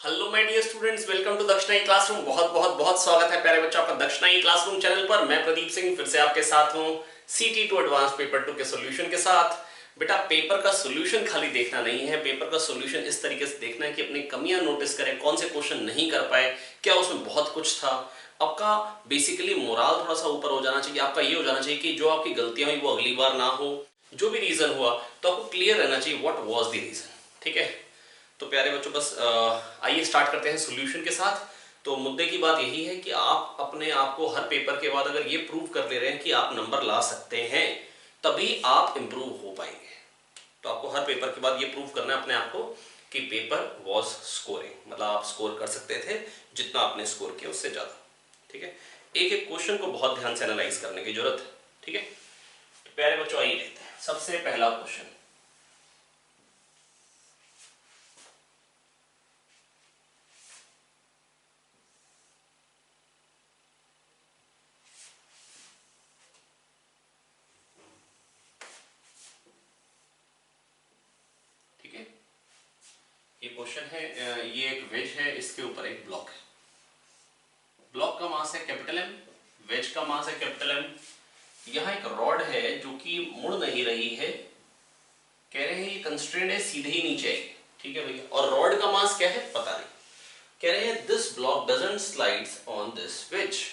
Hello my dear students, welcome to Dakshina e classroom. बहुत बहुत बहुत स्वागत है प्यारे बच्चों आपका दक्षिणा ई क्लासरूम चैनल पर। मैं प्रदीप सिंह फिर से आपके साथ हूं सीटी टू एडवांस पेपर 2 के सॉल्यूशन के साथ। बेटा पेपर का सॉल्यूशन खाली देखना नहीं है, पेपर का सॉल्यूशन इस तरीके से देखना है कि अपनी कमियां नोटिस करें, कौन से क्वेश्चन नहीं कर पाए, क्या उसमें बहुत कुछ था। आपका बेसिकली मोराल थोड़ा सा ऊपर हो जाना चाहिए, आपका ये हो जाना चाहिए कि जो आपकी गलतियां हुई वो अगली बार ना हो। जो भी रीजन हुआ तो आपको क्लियर रहना चाहिए व्हाट वाज द रीजन। ठीक है, तो प्यारे बच्चों बस आइए स्टार्ट करते हैं सॉल्यूशन के साथ। तो मुद्दे की बात यही है कि आप अपने आप को हर पेपर के बाद अगर ये प्रूव कर ले रहे हैं कि आप नंबर ला सकते हैं, तभी आप इंप्रूव हो पाएंगे। तो आपको हर पेपर के बाद ये प्रूव करना है अपने आप को कि पेपर वॉज स्कोरिंग, मतलब आप स्कोर कर सकते थे जितना आपने स्कोर किया उससे ज्यादा। ठीक है, एक एक क्वेश्चन को बहुत ध्यान से एनालाइज करने की जरूरत है। ठीक है, तो प्यारे बच्चों आइए देखते हैं सबसे पहला क्वेश्चन। ये क्वेश्चन है, ये एक वेज है, इसके ऊपर एक ब्लॉक है। ब्लॉक का मास है कैपिटल एम, वेज का मास है कैपिटल एम। यहां एक रॉड है जो कि मुड़ नहीं रही है, कह रहे हैं ये कंस्ट्रेंट है, सीधे ही नीचे आएगी। ठीक है भैया, और रॉड का मास क्या है पता नहीं। कह रहे हैं this block doesn't slides on this wedge,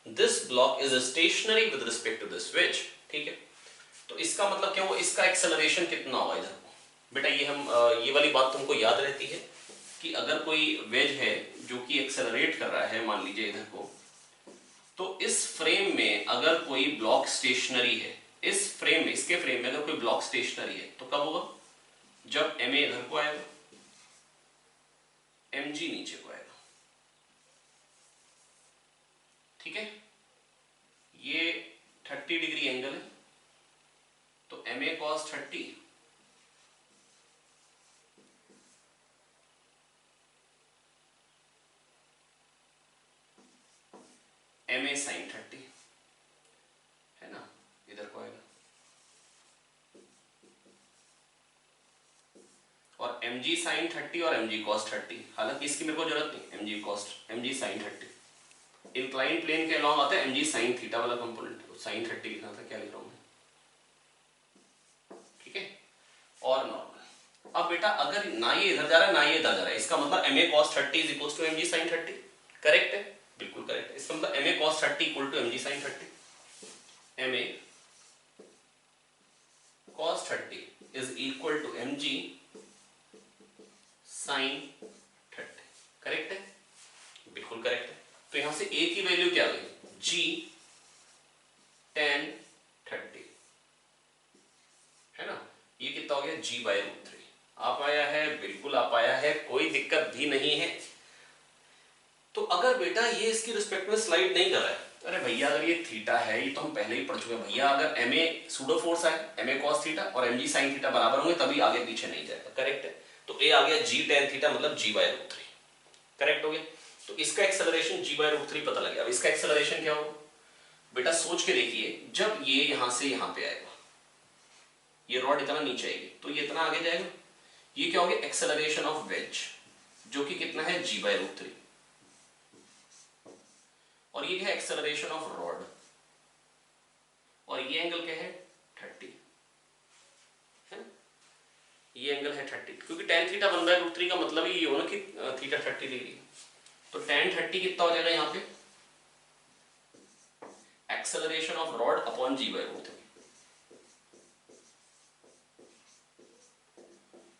this block is stationary with respect to this wedge. ठीक है, तो इसका मतलब क्या हुआ, इसका एक्सेलरेशन कितना होगा इधर। बेटा ये हम ये वाली बात तुमको याद रहती है कि अगर कोई वेज है जो कि एक्सेलरेट कर रहा है, मान लीजिए इधर को, तो इस फ्रेम में अगर कोई ब्लॉक स्टेशनरी है, इस फ्रेम में, इसके फ्रेम में अगर कोई ब्लॉक स्टेशनरी है तो कब होगा, जब एम ए इधर को आएगा, एम जी नीचे को आएगा। ठीक है, ये 30 डिग्री एंगल है, तो m a cos 30 m a sine 30 है ना, इधर को आएगा। और एम जी साइन 30 और एम जी कॉस 30, हालांकि इसकी मेरे को जरूरत नहीं, m g cos, m g sine 30 incline plane के अलॉन्ग आता है, एम जी साइन थीटा वाला कंपोनेंट, साइन 30 लिखना था, क्या लिख रहा हूं मैं। ठीक है, और नॉर्मल। अब बेटा अगर ना ये इधर जा रहा है ना ये इधर जा रहा है, इसका मतलब m a cos 30 is equal to m g sine 30। Correct है, बिल्कुल करेक्ट है। इसका मतलब m a cos 30 equal to m g sine 30। M a cos 30 is equal to m g sine 30। Correct है, बिल्कुल करेक्ट है। तो यहां से ए की वैल्यू क्या आ गई, जी tan 30 है ना, ये कितना हो गया, जी बाय रूट 3 आ पाया है, बिल्कुल आ पाया है, कोई दिक्कत भी नहीं है। तो अगर बेटा ये इसकी रिस्पेक्ट में स्लाइड नहीं कर रहा है, अरे भैया अगर ये थीटा है, ये तो हम पहले ही पढ़ चुके हैं भैया, अगर एम ए सूडो फोर्स है, एम ए कॉस थीटा और एम जी साइन थीटा बराबर होंगे तभी आगे पीछे नहीं जाएगा। करेक्ट है, तो ए आ गया जी tan थीटा मतलब जी बाय रूट 3। करेक्ट हो गया, तो इसका एक्सेलरेशन जी बाय रूट 3 पता लग गया। अब इसका एक्सेलरेशन क्या होगा बेटा, सोच के देखिए, जब ये यहां से यहां पे आएगा, ये रॉड इतना नीचे आएगी तो ये इतना आगे जाएगा, ये क्या हो गया, एक्सेलरेशन ऑफ वेज, जो कि कितना है, जी बाय रूट 3। और ये क्या है, एक्सेलरेशन ऑफ रॉड, और ये एंगल क्या है, 30 है, ये एंगल है 30, क्योंकि tan थीटा 1 बाय रूट 3 का मतलब ही ये हो ना कि थीटा 30 डिग्री। तो tan 30 कितना हो जाएगा यहां पे, acceleration of rod upon g by root 3।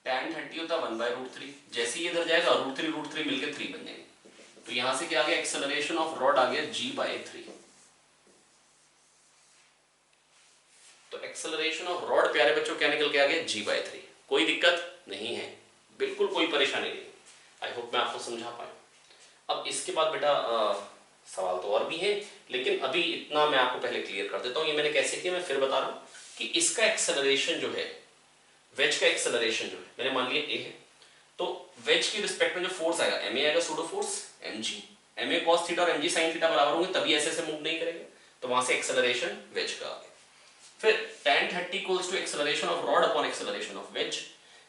tan 30 होता है 1 बाय रूट 3, जैसे ही इधर जाएगा रूट 3 मिलकर 3 बन जाएंगे, तो यहां से क्या आ गया, एक्सेलरेशन ऑफ रॉड आ गया जी बाय 3। तो एक्सेलरेशन ऑफ रॉड प्यारे बच्चों क्या निकल के आ गया, जी बाय 3। कोई दिक्कत नहीं है, बिल्कुल कोई परेशानी नहीं। आई होप मैं आपको समझा पाया। अब इसके बाद बेटा सवाल तो और भी है, लेकिन अभी इतना मैं आपको पहले क्लियर कर देता हूं, ये मैंने कैसे किया मैं फिर बता रहा हूं कि इसका एक्सेलरेशन जो है, वेज का एक्सेलरेशन जो है, मैंने मान लिया ए है, तो वेज की रिस्पेक्ट में जो फोर्स आएगा, एम ए आएगा pseudo force m g, m a cos theta और एम जी साइन थीटा बराबर होंगे तभी ऐसे से मूव नहीं करेंगे, तो वहां से एक्सेलरेशन वेज का आ गया। फिर tan 30 equals to acceleration of rod upon acceleration of wedge,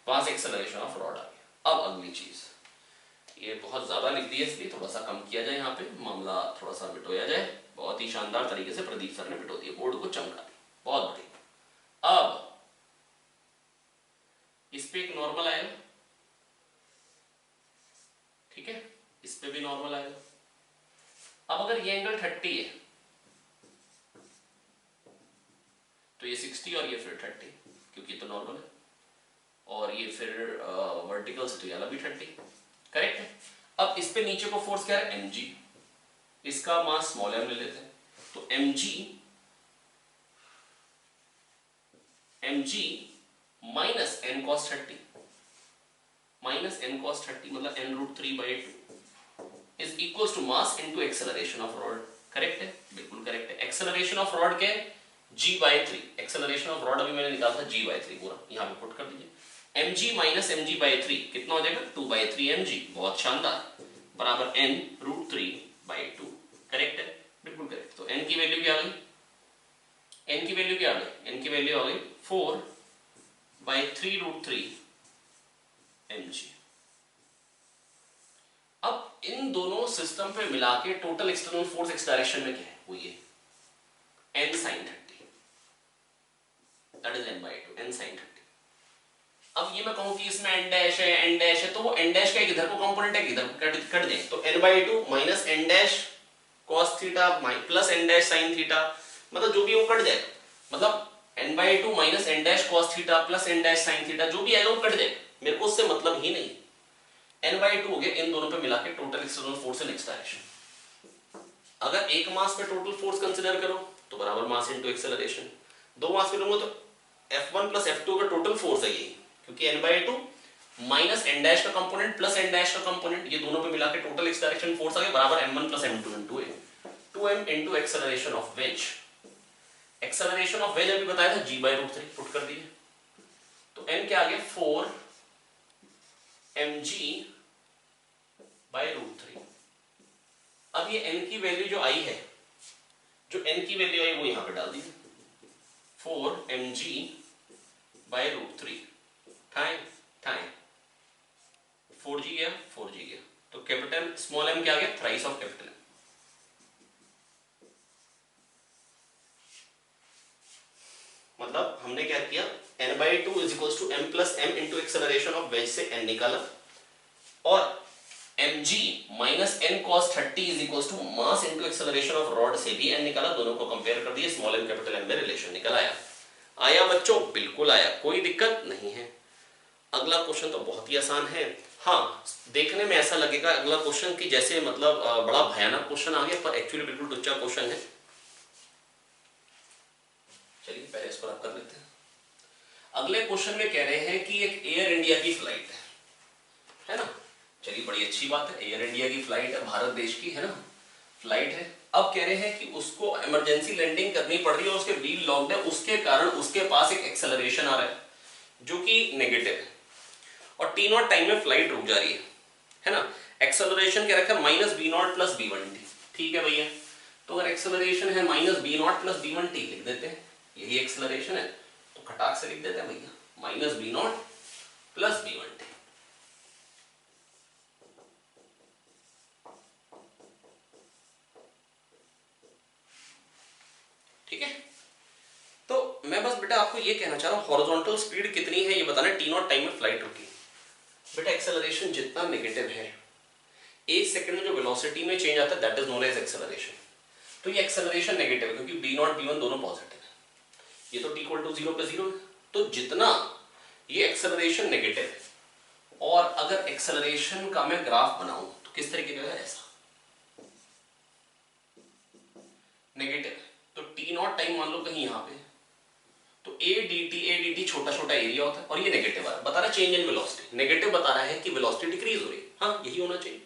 वहां से एक्सेलरेशन ऑफ रॉड आ गया। अब अगली चीज, ये बहुत ज़्यादा लिख दिया, इसलिए थोड़ा सा कम किया जाए, यहाँ पे मामला थोड़ा सा मिटोया जाए। बहुत ही शानदार तरीके से प्रदीप सर ने मिटो दिया, बोर्ड को चमका दिया, बहुत बढ़िया। अब इस पे एक नॉर्मल आएगा, ठीक है, इस पे भी नॉर्मल आएगा। अब अगर ये एंगल 30 है तो ये 60 और ये फिर 30, क्योंकि तो नॉर्मल है, और ये फिर वर्टिकल से तो ये वाला भी 30, करेक्ट है। अब इस पे नीचे को फोर्स क्या है, mg, इसका मास स्मॉल m ले लेते हैं, तो mg minus n cos 30, minus n cos 30 मतलब n√3/2 is equals to mass into acceleration of rod, correct है, बिल्कुल करेक्ट है। एक्सेलरेशन ऑफ रॉड क्या है, g/3, एक्सेलरेशन ऑफ रॉड अभी मैंने निकाला था g/3, पूरा यहाँ पे पुट कर दीजिए। mg माइनस mg/3 कितना हो जाएगा, 2/3 mg, बहुत शानदार, बराबर n√3/2, करेक्ट है, बिल्कुल करेक्ट। तो n की वैल्यू क्या आ गई, n की वैल्यू क्या आ गई, n की वैल्यू आ गई 4/3√3 mg। अब इन दोनों सिस्टम पे मिला के total external force x direction में क्या है, वो ये n sin 30, that is n/2, n sin 30। अब ये मैं कहूं कि इसमें n डैश है, तो वो n डैश का एक इधर को कंपोनेंट है, इधर को कट दें, तो n/2 minus n dash cos theta plus n dash sin theta, मतलब जो भी वो कट जाएगा, मतलब n/2 minus n dash cos theta plus n dash sin theta, जो भी आएगा वो कट जाएगा, मेरे को उससे मतलब ही नहीं। n/2 हो गया इन दोनों पे मिला के total external force in x direction. अगर एक मास पे टोटल फोर्स कंसीडर करो तो बराबर मास इनटू एक्सेलरेशन, दो मास पे लूंगा तो F1 प्लस F2 का टोटल फोर्स है ये, क्योंकि n/2 माइनस n डैश का कंपोनेंट प्लस n डैश का कंपोनेंट, ये दोनों पे मिला के टोटल एक्स डायरेक्शन फोर्स आ गया बराबर m1 plus m2 into a, 2m into acceleration of veg. Acceleration of veg अभी बताया था g/√3, पुट कर दिए, तो n क्या आ गया 4mg/√3। अब ये n की वैल्यू जो आई है, जो n की वैल्यू आई वो यहां पे डाल दीजिए, 4mg/√3 टाइम 4g गया, 4g गया, तो कैपिटल स्मॉल m क्या आ गया, थ्राइस ऑफ कैपिटल M। मतलब हमने क्या किया, n/2 is equals to m plus m into acceleration of wedge से n निकाला, और mg minus n cos 30 is equals to mass into acceleration of rod से भी n निकाला, दोनों को कंपेयर कर दिए, स्मॉल m कैपिटल M में रिलेशन निकल आया। आया बच्चों, बिल्कुल आया, कोई दिक्कत नहीं है। अगला क्वेश्चन तो बहुत ही आसान है, हाँ देखने में ऐसा लगेगा अगला क्वेश्चन कि जैसे मतलब बड़ा भयानक क्वेश्चन आ गया, पर एक्चुअली बिल्कुल टुच्चा क्वेश्चन है। चलिए पहले इसको रब कर लेते हैं। अगले क्वेश्चन में कह रहे हैं कि एक एयर इंडिया की फ्लाइट है ना, चलिए बड़ी अच्छी बात है, एयर इंडिया की फ्लाइट है, भारत देश की है ना फ्लाइट है। अब कह रहे हैं कि उसको इमरजेंसी लैंडिंग करनी पड़ रही है, उसके व्हील लॉक्ड है, उसके कारण उसके पास एक एक्सेलरेशन आ रहा है जो कि नेगेटिव है, और t0 टाइम में फ्लाइट रुक जा रही है ना। एक्सेलरेशन क्या रखा है, -b0 प्लस b1t, ठीक है भैया। तो अगर एक्सेलरेशन है -b0 प्लस b1t लिख देते हैं, यही एक्सेलरेशन है, तो खटाक से लिख देते हैं भैया -b0 प्लस b1t। ठीक है, तो मैं बस बेटा आपको ये कहना चाह रहा हूं, हॉरिजॉन्टल स्पीड कितनी है ये बताना, t0 टाइम में फ्लाइट रुकी। बेटा एक्सेलरेशन जितना नेगेटिव है, एक सेकंड में जो वेलोसिटी में चेंज आता है that is known as acceleration. तो ये एक्सेलरेशन नेगेटिव है क्योंकि b0 b1 दोनों पॉजिटिव है, ये तो t = 0 पे 0 है, तो जितना ये एक्सेलरेशन नेगेटिव है, और अगर एक्सेलरेशन का मैं ग्राफ बनाऊं तो किस तरीके का है, ऐसा नेगेटिव, तो t0 टाइम मान लो कहीं यहां पे, तो a dt छोटा छोटा एरिया होता है, और ये नेगेटिव आ रहा है, बता रहा है चेंज इन वेलोसिटी, नेगेटिव बता रहा है कि वेलोसिटी डिक्रीज हो रही है, हाँ यही होना चाहिए।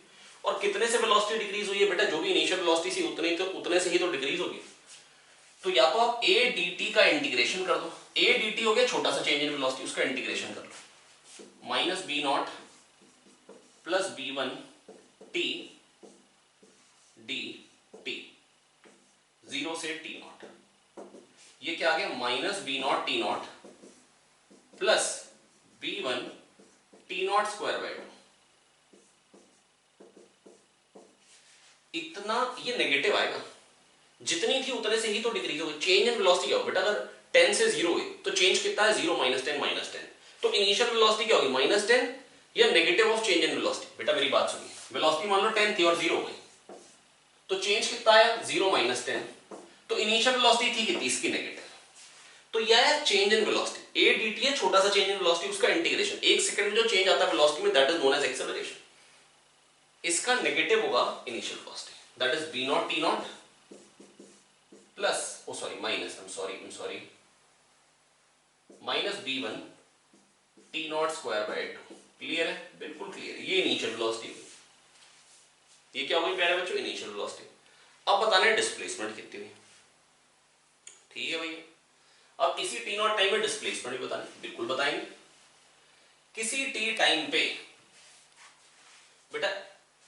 और कितने से वेलोसिटी डिक्रीज हुई है बेटा, जो भी इनिशियल वेलोसिटी थी उतने से ही तो डिक्रीज होगी। तो या तो आप a dt का इंटीग्रेशन कर दो, a dt हो गया छोटा सा चेंज इन वेलोसिटी, उसका इंटीग्रेशन कर लो, -b0 प्लस b1t dt 0 से t0, ये क्या आ गया -b0 t0 plus b1 t0 square by 2, इतना ये नेगेटिव आएगा, जितनी थी उतने से ही तो डिक्रीज होगी। चेंज इन वेलोसिटी क्या होगी बेटा, अगर 10 से 0 हुई तो चेंज कितना है 0 -10 -10, तो इनिशियल वेलोसिटी क्या होगी -10 या negative of change in velocity. बेटा मेरी बात सुनिए, वेलोसिटी मान लो 10 थी और 0 हुई तो चेंज कितना आया 0 -10, तो इनिशियल वेलोसिटी थी कितनी इसकी नेगेटिव, तो यह है change in velocity. A dt है छोटा सा चेंज इन वेलोसिटी, उसका इंटीग्रेशन 1 सेकंड में जो चेंज आता है वेलोसिटी में that is known as acceleration. इसका नेगेटिव होगा initial velocity that is v0 t0 plus minus minus b1 t0 square by 2। Clear है, बिल्कुल क्लियर है। ये इनिशियल वेलोसिटी हुई, ये क्या होगी प्यारे बच्चों इनिशियल वेलोसिटी। अब बताना है डिस्प्लेसमेंट कितनी हुई, ठीक है भैया। अब इसी t0 टाइम में डिस्प्लेसमेंट भी बताना, बिल्कुल बताएंगे। किसी t टाइम पे बेटा,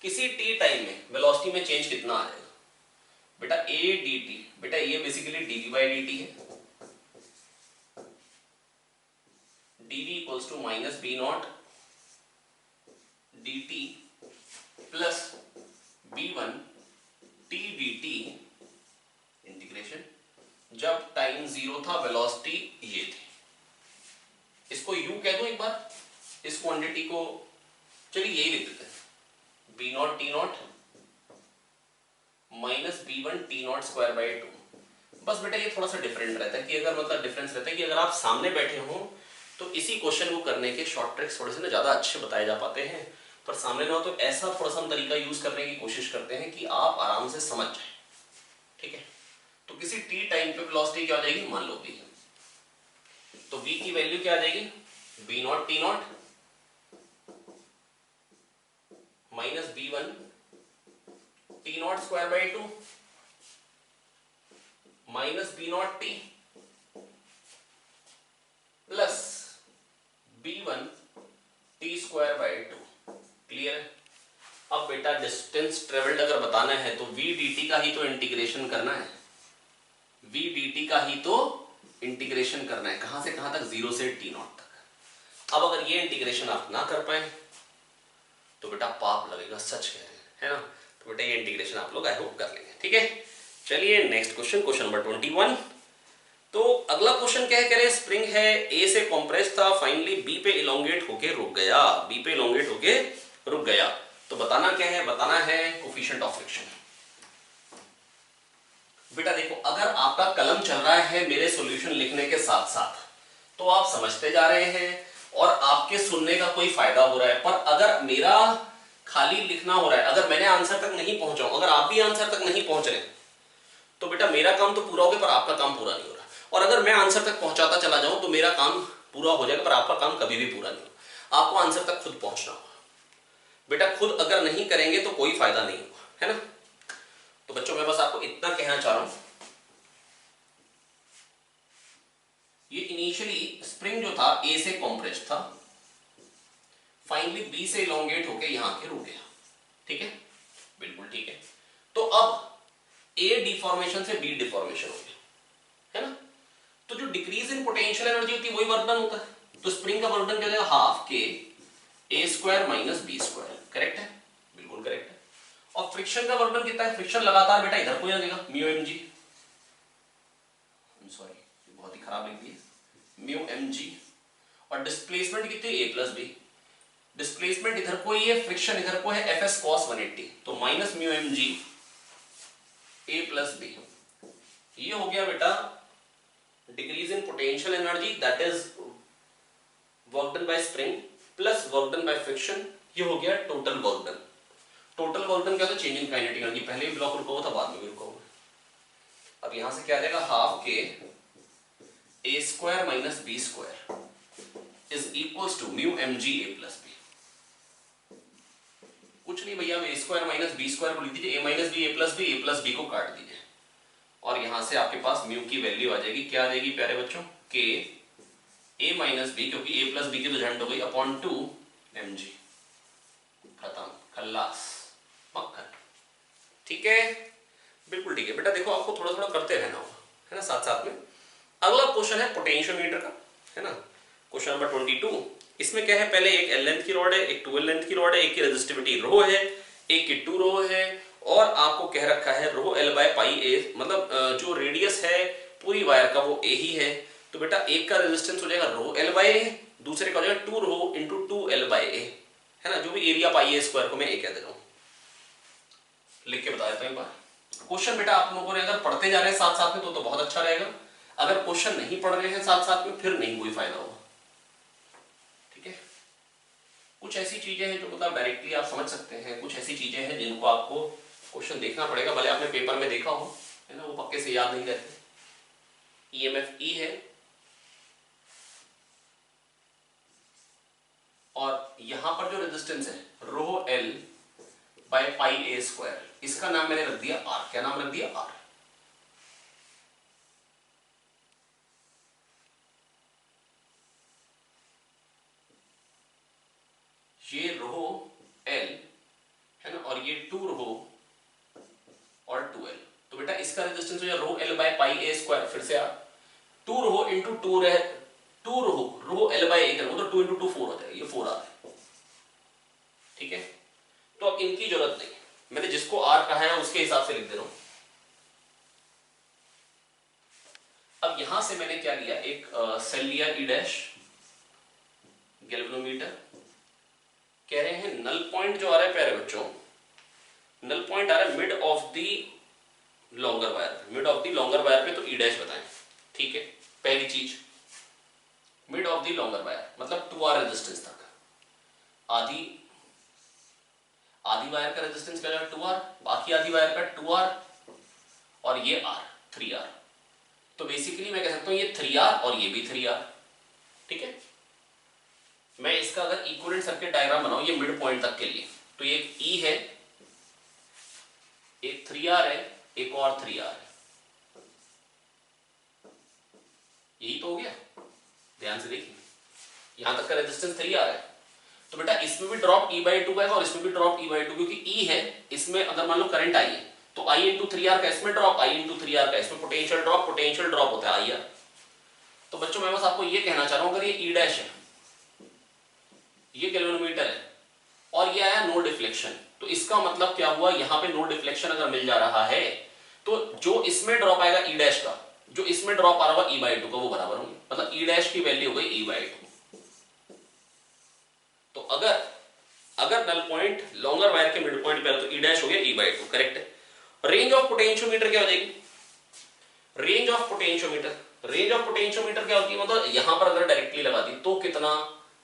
किसी t टाइम में वेलोसिटी में चेंज कितना आएगा बेटा, a dt, बेटा ये बेसिकली dv बाई dt है, dv equals to minus b0 dt plus b1 t dt integration, जब टाइम 0 था वेलोसिटी ये थी। इसको u कह दो एक बार, इस क्वांटिटी को चलिए यही लिख देते हैं, b0 t0 minus b1 t0 square by 2। बस बेटा ये थोड़ा सा डिफरेंट रहता है कि अगर मतलब डिफरेंस रहता है कि अगर आप सामने बैठे हो तो इसी क्वेश्चन को करने के शॉर्ट ट्रिक्स थोड़े से ना ज्यादा अच्छे बताए जा पाते हैं, पर सामने ना हो तो ऐसा थोड़ा सा हम तरीका यूज करने की कोशिश करते हैं कि आप आराम से समझ जाए, ठीक है। तो किसी t टाइम पे वेलोसिटी क्या आ जाएगी, मान लो v, तो v की वैल्यू क्या आ जाएगी b0 t0 minus b1 t0 square by 2 minus b0 t plus b1 t square by 2। Clear है। अब बेटा डिस्टेंस ट्रेवल्ड अगर बताना है तो v dt का ही तो इंटीग्रेशन करना है, v dt का ही तो इंटीग्रेशन करना है, कहां से कहां तक 0 से t0 तक। अब अगर ये इंटीग्रेशन आप ना कर पाए तो बेटा पाप लगेगा, सच कह रहे हैं, है ना। तो बेटा ये इंटीग्रेशन आप लोग आई होप कर लेंगे, ठीक है। चलिए नेक्स्ट क्वेश्चन, क्वेश्चन नंबर 21। तो अगला क्वेश्चन क्या है, कह रहे स्प्रिंग है ए से कंप्रेस था, फाइनली बी पे इलोंगेट होके रुक गया, बी पे इलोंगेट होके रुक गया। तो बताना क्या है, बताना है कोफिशिएंट ऑफ फ्रिक्शन। बेटा देखो, अगर आपका कलम चल रहा है मेरे सॉल्यूशन लिखने के साथ साथ तो आप समझते जा रहे हैं और आपके सुनने का कोई फायदा हो रहा है, पर अगर मेरा खाली लिखना हो रहा है, अगर मैंने आंसर तक नहीं पहुंचा, अगर आप भी आंसर तक नहीं पहुंच रहे तो बेटा मेरा काम तो पूरा हो गया पर आपका काम पूरा नहीं हो रहा। और अगर मैं आंसर तक पहुंचाता चला जाऊं तो मेरा काम पूरा हो जाएगा पर आपका काम कभी भी पूरा नहीं होगा। आपको आंसर तक खुद पहुंचना होगा बेटा, खुद अगर नहीं करेंगे तो कोई फायदा नहीं होगा, है ना। तो बच्चों मैं बस आपको इतना कहना चाह रहा हूं, ये इनिशियली स्प्रिंग जो था ए से कॉम्प्रेस्ड था, फाइनली बी से इलोंगेट होके यहां के रुक गया, ठीक है, बिल्कुल ठीक है। तो अब ए डिफॉर्मेशन से बी डिफॉर्मेशन हो गया, है ना। तो जो डिक्रीज इन पोटेंशियल एनर्जी होती है वही वर्क डन होता है, तो स्प्रिंग का वर्क डन क्या हो जाएगा, हाफ के A square minus B square. Correct है, बिल्कुल करेक्ट है। और फ्रिक्शन का वर्क डन कितना है, फ्रिक्शन लगातार बेटा इधर को ही लगेगा, म्यू एम जी, सॉरी बहुत ही खराब लिख दिया, म्यू एम जी। और डिस्प्लेसमेंट कितनी, ए प्लस बी, डिस्प्लेसमेंट इधर को ही है, फ्रिक्शन इधर को है, एफ एस कॉस 180, तो minus mu M G A plus B. ये हो गया बेटा decrease in potential energy that is work done by spring plus work done by friction, ये हो गया total work done. Total work done क्या होता है, चेंज इन काइनेटिक एनर्जी, पहले भी ब्लॉक रुका हुआ था बाद में भी रुका हुआ है। अब यहां से क्या आ जाएगा, हाफ के A square minus B square is equals to mu M G A plus B. कुछ नहीं भैया, A square minus B square को लिख दीजिए, A minus B A plus B को काट दीजिए और यहां से आपके पास म्यू की वैल्यू आ जाएगी, क्या आ जाएगी प्यारे बच्चों, के ए माइनस बी, क्योंकि ए प्लस बी की तो झंड हो गई, अपॉन 2 एम जी। खत्म, खल्लास, मक्खन। ठीक है, बिल्कुल ठीक है बेटा। देखो आपको थोड़ा थोड़ा करते रहना होगा, है ना, साथ साथ में। अगला क्वेश्चन है पोटेंशियोमीटर का, है ना, क्वेश्चन नंबर 22। इसमें क्या है, पहले एक एल लेंथ की रॉड है, एक 2L लेंथ की रॉड है, एक की रेजिस्टिविटी रो है, एक की 2 रो है और आपको कह रखा है रो एल बाय पाई ए, मतलब जो रेडियस है पूरी वायर का वो ए ही है, तो बेटा एक का रेजिस्टेंस हो जाएगा रो एल बाय ए, दूसरे का हो जाएगा 2 रो इंटू 2 एल बाय ए, है ना, जो भी एरिया पाई ए स्क्वायर को मैं ए कह दे रहा हूं। लिख के बता देता हूं एक बार क्वेश्चन। बेटा आप लोगों ने अगर पढ़ते जा रहे हैं साथ साथ में तो बहुत अच्छा रहेगा, अगर क्वेश्चन नहीं पढ़ रहे हैं साथ साथ में फिर नहीं कोई फायदा होगा, ठीक है। कुछ ऐसी चीजें हैं जो मतलब डायरेक्टली आप समझ सकते हैं, कुछ ऐसी चीजें हैं जिनको आपको क्वेश्चन देखना पड़ेगा, भले आपने पेपर में देखा हो, है ना, वो पक्के से याद नहीं रहते। ईएमएफ ई है और यहां पर जो रेजिस्टेंस है rho L by pi A square, इसका नाम मैंने रख दिया आर। क्या नाम रख दिया? आर। ये रो एल है ना, और ये 2 रो और 2 एल, तो बेटा इसका रेजिस्टेंस हो जाए rho L by pi A square. फिर से आप 2 रो इंटू 2 रहे, 2 रो एल बाय ए करोगे तो 2 इंटू 2 4 हो जाएगा, ये 4 आर है, ठीक है। तो अब इनकी जरूरत नहीं, मैंने जिसको आर कहा है उसके हिसाब से लिख दे रहा हूं। अब यहां से मैंने क्या लिया, एक सेल लिया ई डैश, गैल्वेनोमीटर। कह रहे हैं नल पॉइंट जो आ रहा है प्यारे बच्चों, नल पॉइंट आ रहा है mid of the longer wire, mid of the longer wire पे, तो ई डैश बताएं, ठीक है। पहली चीज mid of the longer wire मतलब 2R रेजिस्टेंस तक, आधी वायर का रेजिस्टेंस क्या है 2R, बाकी आधी वायर का 2R और ये R 3R, तो बेसिकली मैं कह सकता हूं ये 3R और ये भी 3R, ठीक है। मैं इसका अगर इक्विवेलेंट सर्किट डायग्राम बनाऊं ये मिड पॉइंट तक के लिए, तो ये एक E है, एक 3R है, एक और 3R है, यही तो हो गया। ध्यान से देखिए यहां तक का रेजिस्टेंस 3R है, तो बेटा इसमें भी ड्रॉप E/2 आएगा और इसमें भी ड्रॉप E/2, क्योंकि E है इसमें, अगर मान लो करंट आई है तो I इंटू 3R का इसमें ड्रॉप, I इंटू 3R का इसमें पोटेंशियल ड्रॉप होता है IR। तो बच्चों मैं बस आपको ये कहना चाह रहा हूं, अगर ये E डैश है, ये गैल्वेनोमीटर है और ये आया नो डिफ्लेक्शन, तो इसका मतलब क्या हुआ, यहां पे नो डिफ्लेक्शन अगर मिल जा रहा है तो जो इसमें ड्रॉप आएगा E डैश का, जो इसमें ड्रॉप आ रहा होगा E/2 का, वो बराबर होंगे, मतलब E डैश की वैल्यू हो गई E/2। तो अगर नल पॉइंट लॉन्गर वायर के मिड पॉइंट पे है तो E डैश हो गया E/2, करेक्ट है। रेंज ऑफ पोटेंशियोमीटर क्या हो जाएगी, रेंज ऑफ पोटेंशियोमीटर क्या होती है, मतलब यहां पर अगर डायरेक्टली लगा दी तो कितना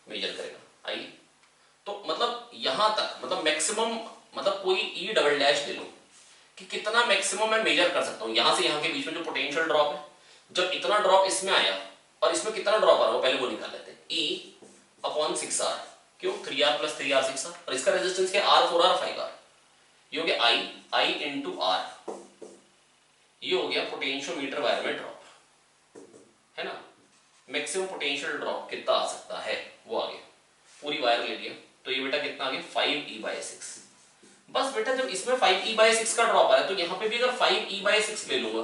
मेजर करेगा, आइए। तो मतलब यहां तक, मतलब मैक्सिमम, मतलब कोई ई डबल डैश ले लो कि कितना मैक्सिमम मैं मेजर कर सकता हूं, यहां से यहां के बीच में जो पोटेंशियल ड्रॉप है, जब इतना ड्रॉप इसमें आया और इसमें कितना ड्रॉप आ रहा है पहले वो निकाल लेते हैं, E/6R, क्यों 3R + 3R 6R, और इसका रेजिस्टेंस क्या R 4R 5R, ये हो गया I इंटू R, ये हो गया पोटेंशियोमीटर वायर में ड्रॉप, है ना। मैक्सिमम पोटेंशियल ड्रॉप कितना आ सकता है वो आ गया, पूरी वायर ले लिया, तो ये बेटा कितना आ गया 5E/6। बस बेटा जब इसमें 5E/6 का ड्रॉप आ रहा है तो यहां पे भी अगर 5E/6 ले लूंगा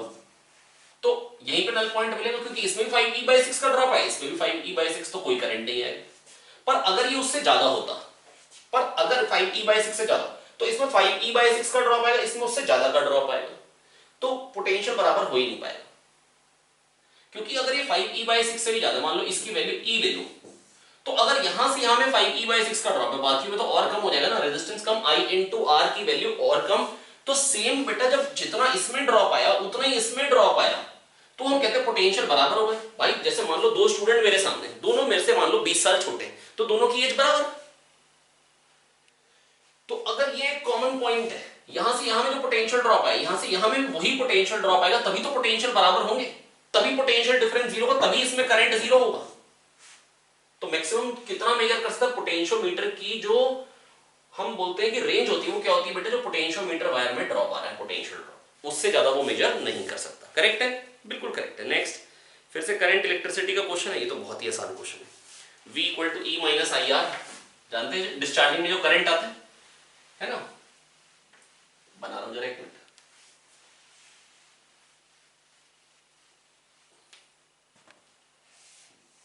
तो यहीं पे नल पॉइंट मिलेगा, क्योंकि इसमें भी 5E/6 का ड्रॉप है, इसमें भी 5E/6, तो कोई करंट नहीं आएगा। पर अगर ये उससे ज्यादा होता, पर अगर 5E/6 से ज्यादा, तो इसमें 5E/6 का ड्रॉप आएगा, इसमें उससे ज्यादा का ड्रॉप आएगा, तो पोटेंशियल बराबर हो ही नहीं पाएगा। क्योंकि अगर ये 5E/6 से भी ज्यादा, मान लो इसकी वैल्यू E ले लो, तो अगर यहां से यहां में 5E/6 का ड्रॉप है, बाकी में तो और कम हो जाएगा ना, resistance come, I into R की वैल्यू और कम, तो सेम बेटा जब जितना इसमें ड्रॉप आया उतना ही इसमें ड्रॉप आया, तो हम कहते हैं पोटेंशियल बराबर हो गए। भाई जैसे मान लो दो स्टूडेंट मेरे सामने, दोनों मेरे से मान लो 20 साल छोटे, तो दोनों की एज बराबर, तो अगर ये एक कॉमन पॉइंट है, यहां से यहां में जो पोटेंशियल ड्रॉप आया, यहां से यहां में वही पोटेंशियल ड्रॉप आएगा, तभी तो पोटेंशियल बराबर होंगे, तभी पोटेंशियल डिफरेंस जीरो होगा, तभी इसमें करंट जीरो होगा। तो मैक्सिमम कितना मेजर कर सकता है पोटेंशियोमीटर की, जो हम बोलते हैं कि रेंज होती है, वो क्या होती है बेटा, जो पोटेंशियोमीटर वायर में ड्रॉप आ रहा है पोटेंशियल ड्रॉप, उससे ज्यादा वो मेजर नहीं कर सकता। करेक्ट है, बिल्कुल करेक्ट है। नेक्स्ट फिर से करंट इलेक्ट्रिसिटी का क्वेश्चन है, ये तो बहुत ही आसान क्वेश्चन है। V = E - IR, जानते हैं डिस्चार्जिंग में जो करंट आता है ना, बना रहा हूं जरा एक मिनट।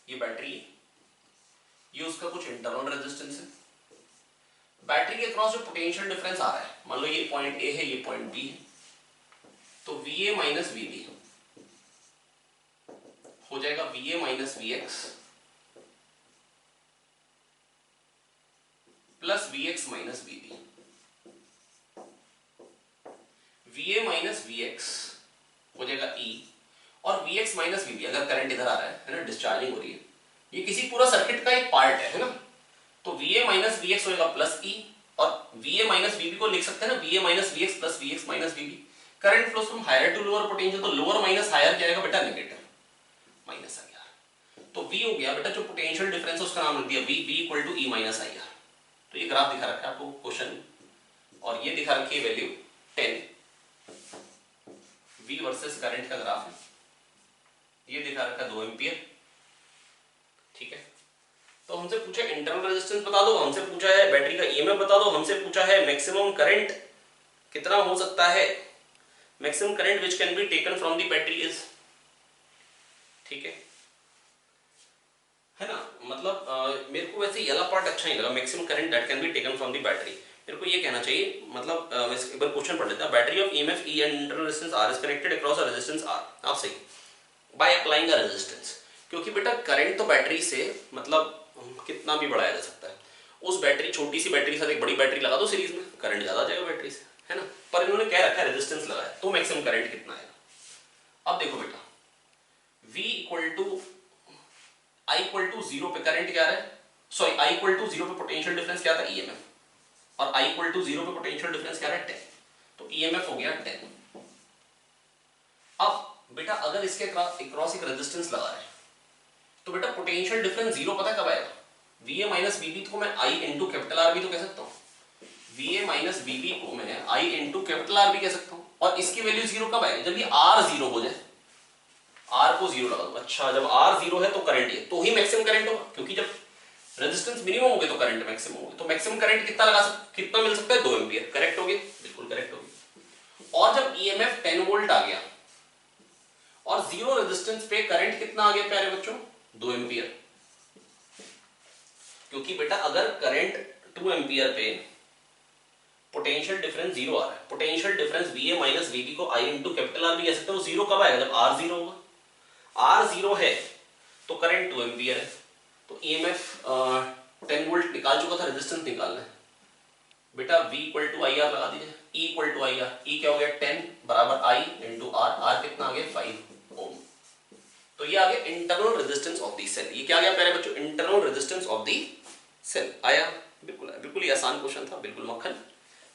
ये बैटरी है, ये उसका कुछ इंटरनल रेजिस्टेंस है, बैटरी के क्रॉस अक्रॉस जो पोटेंशियल डिफरेंस आ रहा है, मान लो ये पॉइंट ए है, ये पॉइंट बी है, तो VA माइनस VB हो जाएगा VA minus VX plus VX minus VB। VA minus VX हो जाएगा E और VX माइनस VB, अगर करंट इधर आ रहा है ना, डिस्चार्जिंग हो रही है, ये किसी पूरा सर्किट का एक पार्ट है ना, तो VA माइनस VX होगा प्लस E और VA माइनस VB को लिख सकते हैं ना VA minus VX plus VX minus VB। Current flows from higher to lower potential, तो लोअर माइनस हायर क्या आएगा बेटा, नेगेटिव माइनस IR। तो V हो गया बेटा जो पोटेंशियल डिफरेंस है उसका नाम रख दिया V equal to E minus IR। तो ये ग्राफ दिखा रखा है आपको क्वेश्चन, और ये दिखा रखी है वैल्यू 10 V वर्सेस करंट का ग्राफ है, ये दिखा रखा है 2 एम्पियर। ठीक है, तो हमसे पूछा है इंटरनल रेजिस्टेंस बता दो, हमसे पूछा है बैटरी का ईएमएफ बता दो, हमसे पूछा है मैक्सिमम करंट कितना हो सकता है, maximum current which can be taken from the battery is. ठीक है ना, मतलब मेरे को वैसे ये वाला पार्ट अच्छा नहीं लगा, maximum current that can be taken from the battery. मेरे को ये कहना चाहिए, मतलब एक बार क्वेश्चन पढ़ लेते हैं। Battery of EMF E and internal resistance R is connected across a resistance R. आप सही, बाय अप्लाइंग अ रेजिस्टेंस, क्योंकि बेटा करंट तो बैटरी से मतलब कितना भी बढ़ाया जा सकता है। उस बैटरी, छोटी सी बैटरी के साथ एक बड़ी बैटरी लगा दो सीरीज में, करंट ज्यादा आ जाएगा बैटरी से, है ना, पर इन्होंने क्या रखा है, रेजिस्टेंस लगाया, तो मैक्सिमम करंट कितना आएगा। अब देखो बेटा, V equal to I equal to 0 पे करंट क्या है, सॉरी I इक्वल टू 0 पे पोटेंशियल डिफरेंस क्या था, EMF, और I इक्वल टू 0 पे पोटेंशियल डिफरेंस क्या है, 10, तो EMF हो गया 10। अब बेटा अगर इसके क्रॉस एक रेजिस्टेंस लगा रहे हैं, तो बेटा पोटेंशियल डिफरेंस 0 पता कब आएगा, VA माइनस VB को मैं I इंटू कैपिटल R भी तो कह सकता हूँ, VA माइनस VB को मैं I इंटू कैपिटल R भी कह सकता हूँ, और इसकी वैल्यू 0 कब आएगी, जब ये R 0 हो जाए, R को 0 लगा दो। अच्छा, जब R 0 है तो करंट है, तो ही मैक्सिमम करंट होगा, क्योंकि जब रेजिस्टेंस मिनिमम हो गए तो करंट मैक्सिमम होगा, तो मैक्सिमम करंट कितना कितना मिल सकता है, 2 एम्पियर। करेक्ट हो गया, बिल्कुल करेक्ट हो गया। और जब EMF 10 वोल्ट आ गया और 0 रेजिस्टेंस पे करंट कितना आ गया प्यारे बच्चों, 2 एम्पियर, क्योंकि बेटा अगर करंट 2 एम्पियर पे पोटेंशियल डिफरेंस 0 आ रहा है, potential difference VA minus VB को I इंटू कैपिटल R भी कह सकते हो, 0 कब आएगा, जब R 0 होगा। R 0 है तो करंट 2 एम्पियर है, तो EMF 10 वोल्ट निकाल चुका था, रेजिस्टेंस निकालना है बेटा, V इक्वल टू IR लगा दीजिए, E equal to IR, E क्या हो गया 10 बराबर I इंटू R, R कितना आ गया 5 ओम। तो ये आ गया internal resistance of the cell. ये क्या आ गया प्यारे बच्चों, internal resistance of the cell आया। बिल्कुल बिल्कुल ही आसान क्वेश्चन था, बिल्कुल मक्खन।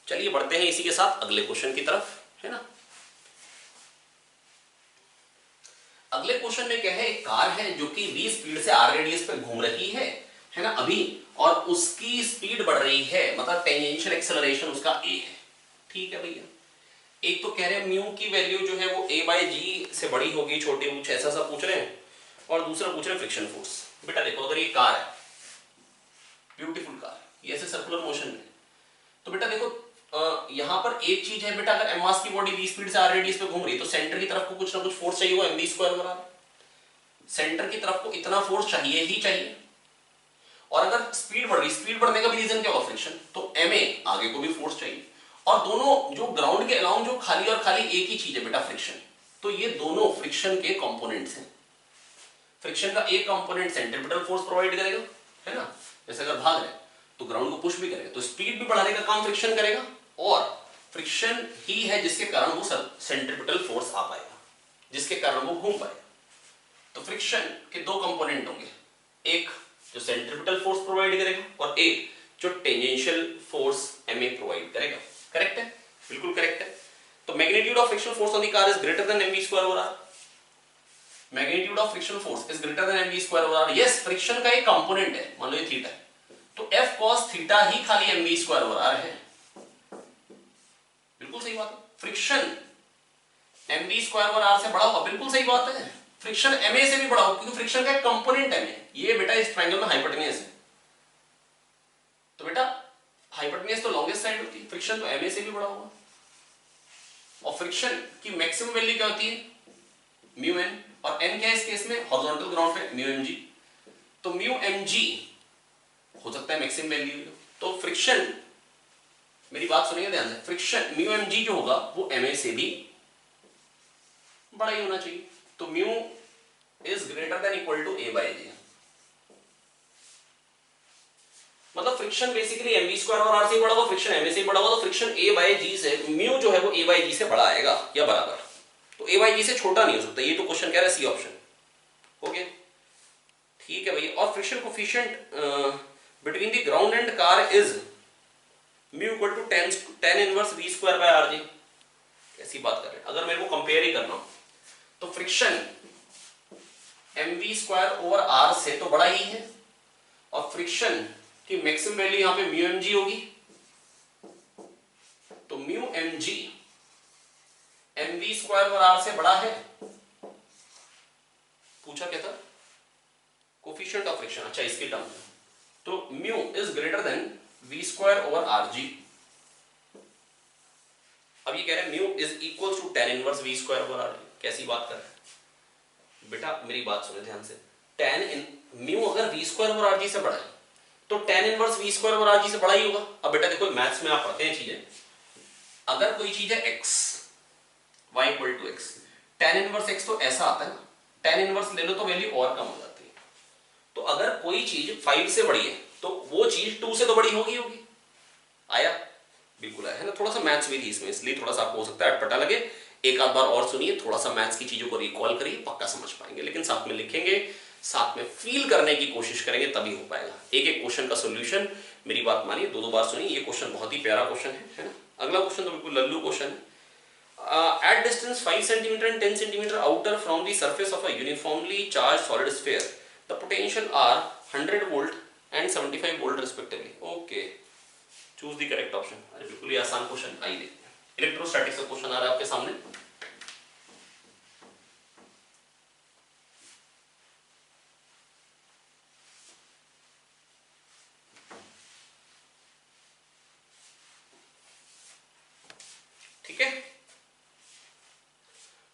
चलिए बढ़ते हैं इसी के साथ अगले क्वेश्चन की तरफ, है ना। अगले क्वेश्चन में क्या है, एक कार है जो कि v स्पीड से r रेडियस पे घूम रही है ना अभी, और उसकी स्पीड बढ़ रही है, मतलब टेंजेंशियल एक्सेलरेशन उसका a है। ठीक है भैया, एक तो कह रहे हैं म्यू की वैल्यू जो है वो a बाई जी से बड़ी होगी, छोटी, कुछ ऐसा सा पूछ रहे हैं, और दूसरा पूछ रहे हैं फ्रिक्शन फोर्स। बेटा देखो, अगर ये कार है, ब्यूटीफुल कार, ये ऐसे सर्कुलर मोशन में, तो बेटा देखो यहां पर एक चीज है बेटा, अगर एम की बॉडी v स्पीड से r रेडियस पे घूम रही है, तो सेंटर की तरफ को कुछ ना कुछ फोर्स चाहिए होगा, mv स्क्वायर बराबर, सेंटर की तरफ को इतना फोर्स चाहिए ही चाहिए। और अगर स्पीड बढ़ रही, स्पीड बढ़ने का भी रीजन क्या होगा, फ्रिक्शन, तो ma आगे को भी फोर्स चाहिए, और दोनों जो ग्राउंड के अलाउंग जो खाली और खाली एक ही चीज है बेटा, फ्रिक्शन। तो ये दोनों फ्रिक्शन के कंपोनेंट्स हैं। फ्रिक्शन का एक कंपोनेंट सेंट्रीपिटल फोर्स प्रोवाइड करेगा, है ना, जैसे अगर भाग रहे तो ग्राउंड को पुश भी करेगा, तो स्पीड भी बढ़ाने का काम फ्रिक्शन करेगा, और फ्रिक्शन ही है जिसके कारण वो सेंट्रीपिटल फोर्स आ पाएगा, जिसके कारण वो घूम पाएगा। तो फ्रिक्शन के दो कंपोनेंट होंगे, एक जो सेंट्रीपिटल फोर्स प्रोवाइड करेगा, और एक जो टेंजेंशियल फोर्स ma प्रोवाइड करेगा। करेक्ट है, बिल्कुल करेक्ट है। तो magnitude of friction force on the car is greater then mv square over r। Magnitude of friction force is greater then mv square over r। Yes, friction का एक component है, मान लो ये थीटा है, तो f cos थीटा ही खाली mv square over r है। बिल्कुल सही बात है, friction mv square over r से बड़ा होगा, बिल्कुल सही बात है। फ्रिक्शन ma से भी बड़ा होगा, क्योंकि फ्रिक्शन का एक कंपोनेंट ma, ये बेटा इस ट्रायंगल में हाइपोटेन्यूज है, तो बेटा हाइपोटेन्यूज तो लॉन्गेस्ट साइड होती है, फ्रिक्शन तो ma से भी बड़ा होगा। और फ्रिक्शन की मैक्सिमम वैल्यू क्या होती है, म्यू n, और n क्या है इस केस में, हॉरिजॉन्टल ग्राउंड पे म्यू mg, तो म्यू mg हो सकता है मैक्सिमम वैल्यू। तो फ्रिक्शन मेरी बात सुनिए ध्यान से, फ्रिक्शन म्यू एम जी जो होगा वो एम ए से भी बड़ा ही होना चाहिए। तो mu is greater than equal to A by G, मतलब friction basically M we square और आर से बड़ा होगा, फ्रिक्शन एम ए से बड़ा होगा, तो फ्रिक्शन ए बाई जी से म्यू जो है वो ए बाई जी से बड़ा आएगा या बराबर। तो ए बाई जी से छोटा नहीं हो सकता, ये तो क्वेश्चन कह रहा है सी ऑप्शन। ओके ठीक है भैया। और friction coefficient between the ground and car is mu equal to tan inverse v square by r g. कैसी बात कर रहे हैं, अगर मेरे को कंपेयर ही करना हो तो friction m we square over r से तो बड़ा ही है, और फ्रिक्शन की मैक्सिमम वैल्यू यहां पे म्यू एम जी होगी, तो mu M g m we square over r से बड़ा है। पूछा क्या था, कोफिशिएंट ऑफ फ्रिक्शन, अच्छा इसके टर्म में, तो mu is greater than v square over r g. अब ये कह रहे हैं mu is equal to tan inverse v square over r g. कैसी बात कर रहे हैं बेटा, मेरी बात सुने ध्यान से, टेन इन म्यू अगर v square over r g से बड़ा है तो tan inverse v square over r g से बड़ा ही होगा। अब बेटा देखो मैथ्स में आप पढ़ते हैं चीजें, अगर कोई चीज है x y equal to x, tan inverse x तो ऐसा आता है ना, टेन इनवर्स ले लो तो वैल्यू और कम हो जाती है। तो अगर कोई चीज 5 से बड़ी है तो वो चीज 2 से तो बड़ी होगी। आया, बिल्कुल आया है ना। थोड़ा सा मैथ्स भी थी इसमें, इसलिए थोड़ा सा आपको हो सकता है अटपटा लगे। एक आध बार और सुनिए, थोड़ा सा मैथ्स की चीजों को रिकॉल करिए, पक्का समझ पाएंगे। लेकिन साथ में लिखेंगे, साथ में फील करने की कोशिश करेंगे, तभी हो पाएगा। एक एक क्वेश्चन का सॉल्यूशन, मेरी बात मानिए, दो बार सुनिए। ये क्वेश्चन बहुत ही प्यारा क्वेश्चन है ना। अगला क्वेश्चन तो बिल्कुल लल्लू क्वेश्चन है। At distance 5 centimetre and 10 centimetre outer from the surface of a uniformly charge solid sphere, the potential are 100 volt and 75 volt respectively. Okay, choose the correct option. अरे बिल्कुल ही आसान क्वेश्चन, आइए देखते हैं। इलेक्ट्रोस्टैटिक्स का क्वेश्चन आ रहा है आपके सामने। ठीक है,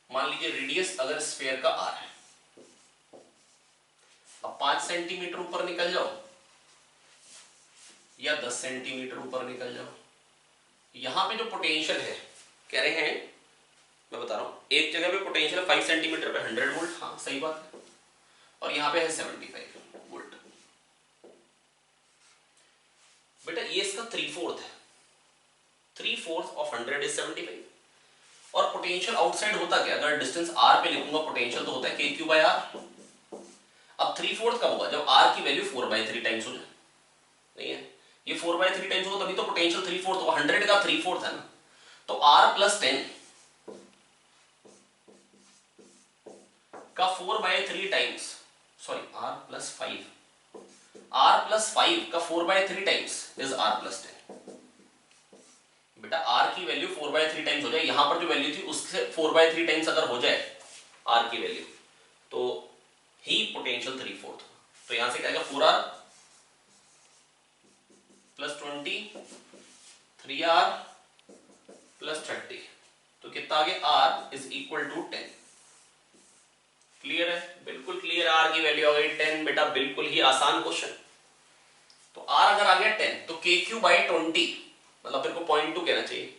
मान लीजिए रेडियस अगर स्फीयर का आर है, अब 5 सेंटीमीटर ऊपर निकल जाओ या 10 सेंटीमीटर ऊपर निकल जाओ, यहां पे जो पोटेंशियल है, कह रहे हैं, मैं बता रहा हूं, एक जगह पे पोटेंशियल 5 सेंटीमीटर पे 100 वोल्ट, हाँ सही बात है, और यहां पे है 75 वोल्ट। बेटा ये इसका 3/4 है, 3/4 ऑफ 100 इज 75। और पोटेंशियल आउटसाइड होता क्या, अगर डिस्टेंस r पे लिखूंगा पोटेंशियल तो होता है kq बाय r। अब 3/4 कब होगा, जब r की वैल्यू 4/3 टाइम्स हो जाए। नहीं है, ये 4/3 टाइम्स होगा तभी तो पोटेंशियल 3/4 होगा, 100 का 3/4 है ना। तो r प्लस 10 का 4/3 टाइम्स, सॉरी r प्लस 5 का 4/3 टाइम्स इज r प्लस 10। बेटा r की वैल्यू 4/3 टाइम्स हो जाए, यहां पर जो वैल्यू थी उससे 4/3 टाइम्स अगर हो जाए r की वैल्यू, तो ही पोटेंशियल 3/4। तो यहां से क्या आएगा, 4r प्लस 20 3r प्लस 30, तो कितना आ गया, r is equal to 10। Clear है, बिल्कुल क्लियर। r की वैल्यू आ गई 10। बेटा बिल्कुल ही आसान क्वेश्चन। तो r अगर आ गया 10 तो kq बाई 20, मतलब फिर को 0.2 कहना चाहिए।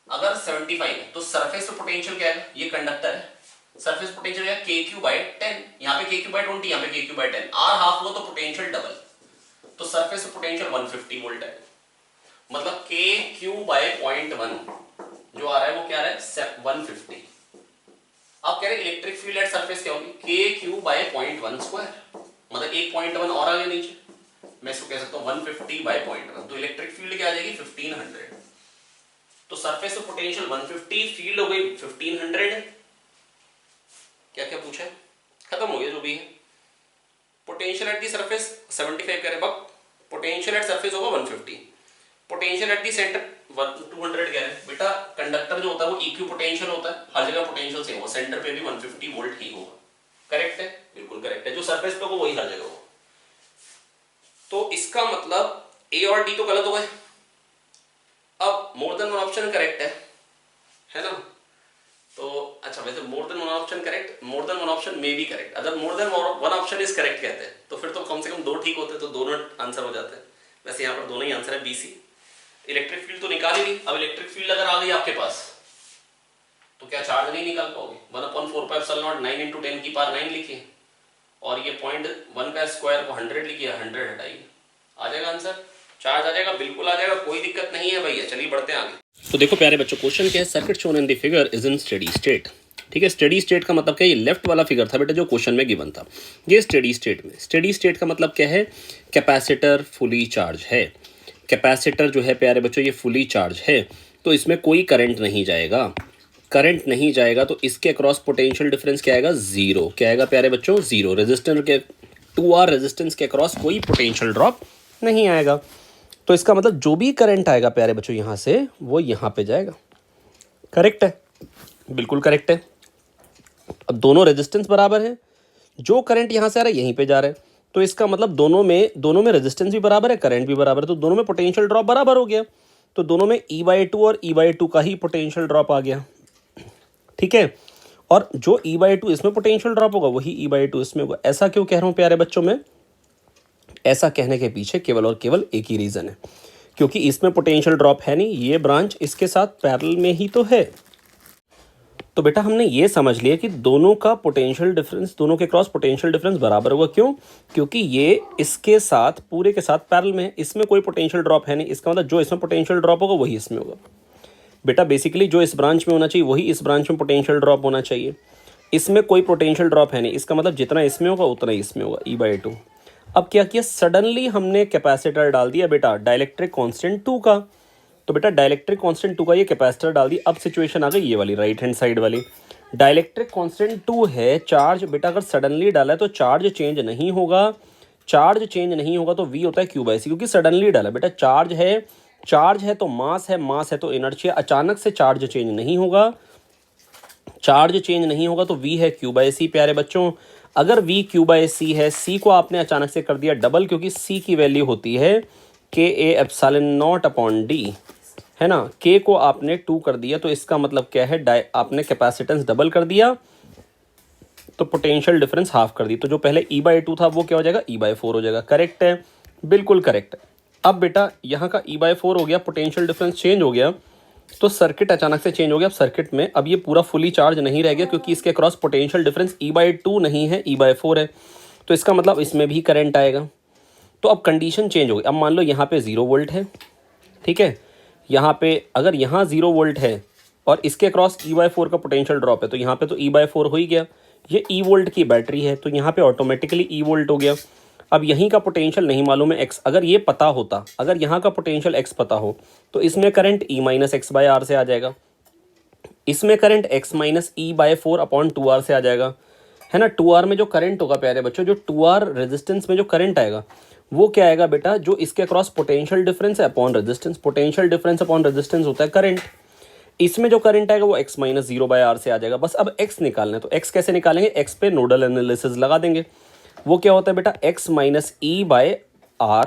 अगर 75 है तो सरफेस पे पोटेंशियल क्या है, ये कंडक्टर है, सरफेस पोटेंशियल क्या है, kq बाई 10, यहाँ पे kq बाई 20, यहाँ पे kq बाई 10, r हाफ हुआ तो पोटेंशियल डबल, तो सरफेस पे पोटेंशियल 150 वोल्ट है। मतलब kq बाई 0.1 जो आ रहा है वो क्या आ रहा है, 150। अब कह रहे इलेक्ट्रिक फील्ड एट सरफेस क्या होगी, kq बाई 0.1 स्क्वायर, मतलब 1.1 और आ गया नीचे, मैं इसको कह सकता हूं 150 बाई 0.1, तो इलेक्ट्रिक फील्ड क्या आ जाएगी 1500। तो सरफेस पे पोटेंशियल 150, फील्ड हो गई 1500। क्या क्या पूछा है, खत्म हो गया जो भी है। पोटेंशियल एट दी सरफेस 75 कह रहे, बक पोटेंशियल एट सरफेस होगा 150, पोटेंशियल एट दी सेंटर 200 कह रहे। बेटा कंडक्टर जो होता है वो इक्वी पोटेंशियल होता है, हर जगह पोटेंशियल सेम होगा, सेंटर पे भी 150 वोल्ट ही होगा। करेक्ट है, बिल्कुल करेक्ट है, जो सरफेस पे होगा वही हर जगह होगा। तो इसका मतलब ए और डी तो गलत हो गए। अब more than one option correct है ना। तो अच्छा, वैसे more than one option correct, more than one option may be correct. अगर more than one option is correct कहते हैं तो फिर तो कम से कम 2 ठीक होते, तो दोनों आंसर हो जाते हैं। वैसे यहाँ पर दोनों ही आंसर है, बी सी। इलेक्ट्रिक फील्ड तो निकाल ही दी। अब इलेक्ट्रिक फील्ड अगर आ गई आपके पास तो क्या चार्ज नहीं निकाल पाओगे? 1/4πε0 9 × 10⁹ लिखिए और ये 0.1 का स्क्वायर को 100 लिखिए, 100 हटाइए, आ जाएगा आंसर, चार्ज आ जाएगा, बिल्कुल आ जाएगा, कोई दिक्कत नहीं है भैया। चलिए बढ़ते हैं आगे। तो देखो प्यारे बच्चों, क्वेश्चन क्या है, circuit shown in the figure is in steady state. ठीक है, स्टेडी स्टेट का मतलब क्या है, ये लेफ्ट वाला फिगर था बेटा जो क्वेश्चन में गिवन था, ये स्टेडी स्टेट में। स्टेडी स्टेट का मतलब क्या है, कैपेसिटर फुली चार्ज है। कैपेसिटर जो है प्यारे बच्चों ये फुली चार्ज है, तो इसमें कोई करंट नहीं जाएगा। करंट नहीं जाएगा तो इसके अक्रॉस पोटेंशियल डिफरेंस क्या आएगा, जीरो। क्या आएगा प्यारे बच्चों, जीरो। रेजिस्टेंस के 2R रेजिस्टेंस के अक्रॉस कोई पोटेंशियल ड्रॉप नहीं आएगा। तो इसका मतलब जो भी करंट आएगा प्यारे बच्चों यहाँ से, वो यहाँ पे जाएगा। करेक्ट है, बिल्कुल करेक्ट है। अब दोनों रेजिस्टेंस बराबर है, जो करंट यहाँ से आ रहा है यहीं पे जा रहा है, तो इसका मतलब दोनों में रेजिस्टेंस भी बराबर है, करंट भी बराबर है, तो दोनों में पोटेंशियल ड्रॉप बराबर हो गया। तो दोनों में E/2 और E/2 का ही पोटेंशियल ड्रॉप आ गया। ठीक है, और जो E/2 इसमें पोटेंशियल ड्रॉप होगा वही E/2 इसमें होगा। ऐसा क्यों कह रहा हूँ प्यारे बच्चों में, ऐसा कहने के पीछे केवल और केवल एक ही रीज़न है, क्योंकि इसमें पोटेंशियल ड्रॉप है नहीं, ये ब्रांच इसके साथ पैरेलल में ही तो है। तो बेटा हमने ये समझ लिया कि दोनों का पोटेंशियल डिफरेंस, दोनों के क्रॉस पोटेंशियल डिफरेंस बराबर होगा। क्यों? क्योंकि ये इसके साथ पूरे के साथ पैरेलल में है, इसमें कोई पोटेंशियल ड्रॉप है नहीं, इसका मतलब जो इसमें पोटेंशियल ड्रॉप होगा वही इसमें होगा। बेटा बेसिकली जो इस ब्रांच में होना चाहिए वही इस ब्रांच में पोटेंशियल ड्रॉप होना चाहिए। इसमें कोई पोटेंशियल ड्रॉप है नहीं, इसका मतलब जितना इसमें होगा उतना ही इसमें होगा, E/2। अब क्या किया, सडनली हमने कैपेसिटर डाल दिया बेटा डाइलेक्ट्रिक कांस्टेंट 2 का। तो बेटा डाइलेक्ट्रिक कांस्टेंट 2 का ये कैपेसिटर डाल दिया। अब सिचुएशन आ गई ये वाली, राइट हैंड साइड वाली। डाइलेक्ट्रिक कांस्टेंट 2 है, चार्ज बेटा अगर सडनली डाला है तो चार्ज चेंज नहीं होगा। चार्ज चेंज नहीं होगा तो V होता है Q/C, क्योंकि सडनली डाला बेटा। चार्ज है तो मास है तो इनर्शिया। अचानक से चार्ज चेंज नहीं होगा, चार्ज चेंज नहीं होगा तो V है Q/C प्यारे बच्चों। अगर V Q/C है, C को आपने अचानक से कर दिया डबल, क्योंकि C की वैल्यू होती है KA/ε0/d, है ना। K को आपने 2 कर दिया, तो इसका मतलब क्या है, आपने कैपेसिटेंस डबल कर दिया तो पोटेंशियल डिफरेंस हाफ कर दी। तो जो पहले E/2 था वो क्या हो जाएगा, E/4 हो जाएगा। करेक्ट है, बिल्कुल करेक्ट है। अब बेटा यहाँ का E/4 हो गया, पोटेंशियल डिफरेंस चेंज हो गया, तो सर्किट अचानक से चेंज हो गया। अब सर्किट में अब ये पूरा फुली चार्ज नहीं रह गया, क्योंकि इसके क्रॉस पोटेंशियल डिफरेंस E/2 नहीं है, E/4 है। तो इसका मतलब इसमें भी करंट आएगा। तो अब कंडीशन चेंज हो गई। अब मान लो यहाँ पे 0 वोल्ट है, ठीक है, यहाँ पे अगर यहाँ 0 वोल्ट है और इसके क्रॉस E/4 का पोटेंशियल ड्रॉप है, तो यहाँ पे तो E/4 हो ही गया। ये E वोल्ट की बैटरी है, तो यहाँ पे ऑटोमेटिकली E वोल्ट हो गया। अब यहीं का पोटेंशियल नहीं मालूम है x, अगर ये पता होता, अगर यहाँ का पोटेंशियल x पता हो तो इसमें करंट E-x/R से आ जाएगा, इसमें करंट x-E/4/2R से आ जाएगा, है ना। 2R में जो करंट होगा प्यारे बच्चों, जो 2R रेजिस्टेंस में जो करंट आएगा वो क्या आएगा बेटा, जो इसके क्रॉस पोटेंशियल डिफरेंस है upon resistance. Potential difference upon resistance होता है करंट। इसमें जो करंट आएगा वो x-0/R से आ जाएगा। बस अब x निकालना है, तो x कैसे निकालेंगे, x पे नोडल एनालिसिस लगा देंगे। वो क्या होता है बेटा, x-E/R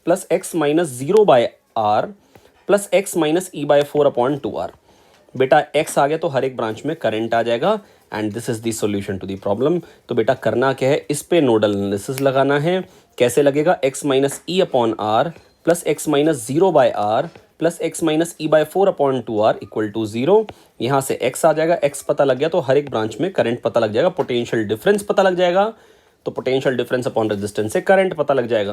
plus x-0/R plus x-E/4/2R। बेटा x आ गया तो हर एक ब्रांच में करंट आ जाएगा, and this is the solution to the problem. तो बेटा करना क्या है, इस पे नोडल एनालिसिस लगाना है। कैसे लगेगा, x-E/R plus x-0/R plus x-E/4/2R equal to 0। यहाँ से x आ जाएगा, x पता लग गया तो हर एक ब्रांच में करंट पता लग जाएगा, पोटेंशियल डिफरेंस पता लग जाएगा, तो पोटेंशियल डिफरेंस अपॉन रेजिस्टेंस से करंट पता लग जाएगा।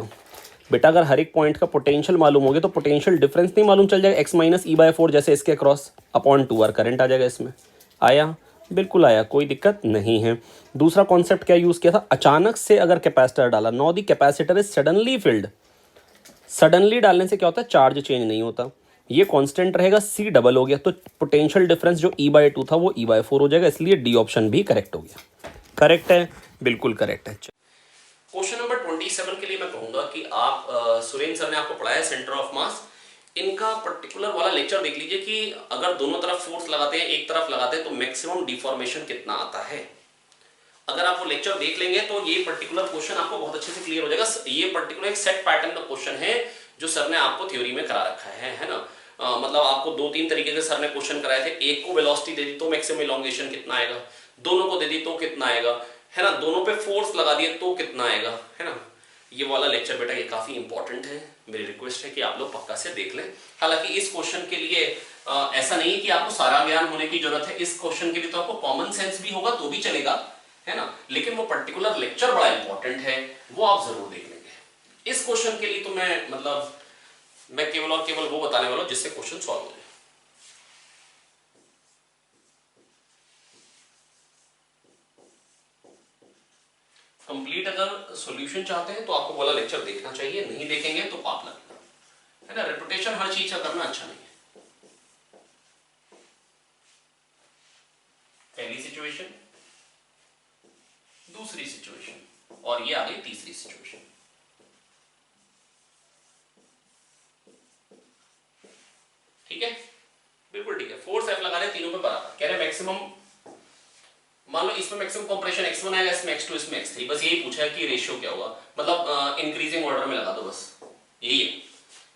बेटा अगर हर एक पॉइंट का पोटेंशियल मालूम हो गया तो पोटेंशियल डिफरेंस नहीं मालूम चल जाएगा, x-E/4 जैसे इसके क्रॉस अपॉन 2R करंट आ जाएगा। इसमें आया, बिल्कुल आया, कोई दिक्कत नहीं है। दूसरा कॉन्सेप्ट क्या यूज़ किया था, अचानक से अगर कैपेसिटर डाला, know the capacitor is suddenly field. Suddenly डालने से क्या होता है, चार्ज चेंज नहीं होता, ये कांस्टेंट रहेगा, C डबल हो गया, तो पोटेंशियल डिफरेंस जो E/2 था वो E/4 हो जाएगा, इसलिए डी ऑप्शन भी करेक्ट हो गया। करेक्ट है, बिल्कुल करेक्ट है। क्वेश्चन नंबर 27 के लिए मैं कहूंगा कि आप सुरेंद्र सर ने आपको पढ़ाया सेंटर ऑफ मास, इनका पर्टिकुलर वाला लेक्चर देख लीजिए कि अगर दोनों तरफ फोर्स लगाते हैं, एक तरफ लगाते हैं, तो मैक्सिमम डिफॉर्मेशन कितना आता है। अगर आप वो लेक्चर देख लेंगे तो ये पर्टिकुलर क्वेश्चन आपको बहुत अच्छे से क्लियर हो जाएगा। ये पर्टिकुलर एक सेट पैटर्न का क्वेश्चन है जो सर ने आपको थ्योरी में करा रखा है ना। मतलब आपको 2-3 तरीके से सर ने क्वेश्चन कराए थे। एक को वेलोसिटी दे दी तो मैक्सिमम इलॉन्गेशन कितना आएगा, दोनों को दे दी तो कितना आएगा, है ना, दोनों पे फोर्स लगा दिए तो कितना आएगा, है ना। ये वाला लेक्चर बेटा ये काफी इंपॉर्टेंट है, मेरी रिक्वेस्ट है कि आप लोग पक्का से देख लें। हालांकि इस क्वेश्चन के लिए ऐसा नहीं है कि आपको सारा ज्ञान होने की जरूरत है, इस क्वेश्चन के लिए तो आपको कॉमन सेंस भी होगा तो भी चलेगा, है ना, लेकिन वो पर्टिकुलर लेक्चर बड़ा इंपॉर्टेंट है, वो आप जरूर देख लेंगे। इस क्वेश्चन के लिए तो मैं केवल और केवल वो बताने वाला हूं जिससे क्वेश्चन सॉल्व हो जाए। कंप्लीट अगर सॉल्यूशन चाहते हैं तो आपको वाला लेक्चर देखना चाहिए, नहीं देखेंगे तो पाप लगेगा, है ना। रेपुटेशन हर चीज का करना अच्छा नहीं है। पहली सिचुएशन, दूसरी सिचुएशन और ये आ गई तीसरी सिचुएशन। ठीक है, बिल्कुल ठीक है। फोर्स एफ लगा रहे तीनों पे बराबर, कह रहे मैक्सिमम, मान लो इसमें मैक्सिमम कंप्रेशन x1 आएगा, इसमें x2, इसमें x3, बस यही पूछा है कि रेशियो क्या होगा, मतलब इंक्रीजिंग ऑर्डर में लगा दो, बस यही है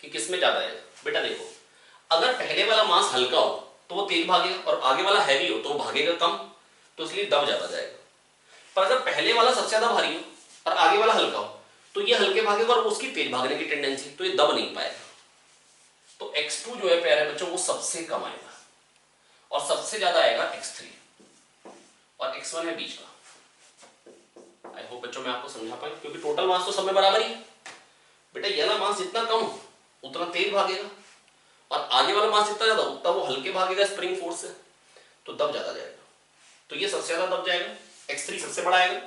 कि किस में ज्यादा है। बेटा देखो, अगर पहले वाला मास हल्का हो तो वो तेज भागेगा और आगे वाला हैवी हो तो वो भागेगा कम, तो इसलिए दब ज्यादा जाएगा। पर अगर पहले वाला सबसे ज्यादा भारी हो और आगे वाला हल्का हो तो ये हल्के भागेगा और उसकी तेज भागने की टेंडेंसी, तो ये दब नहीं पाएगा। तो x2 जो है प्यारे बच्चों वो सबसे कम आएगा और सबसे ज्यादा आएगा x3 और x1 है बीच का। आई होप बच्चों मैं आपको समझा पाया, क्योंकि टोटल मास तो सब में बराबर ही है। बेटा ये वाला मास जितना कम हो उतना तेज भागेगा और आगे वाला मास जितना ज्यादा उतना वो हल्के भागेगा स्प्रिंग फोर्स से, तो दब ज्यादा जाएगा। तो ये सबसे ज्यादा दब जाएगा, x3 सबसे बड़ा आएगा,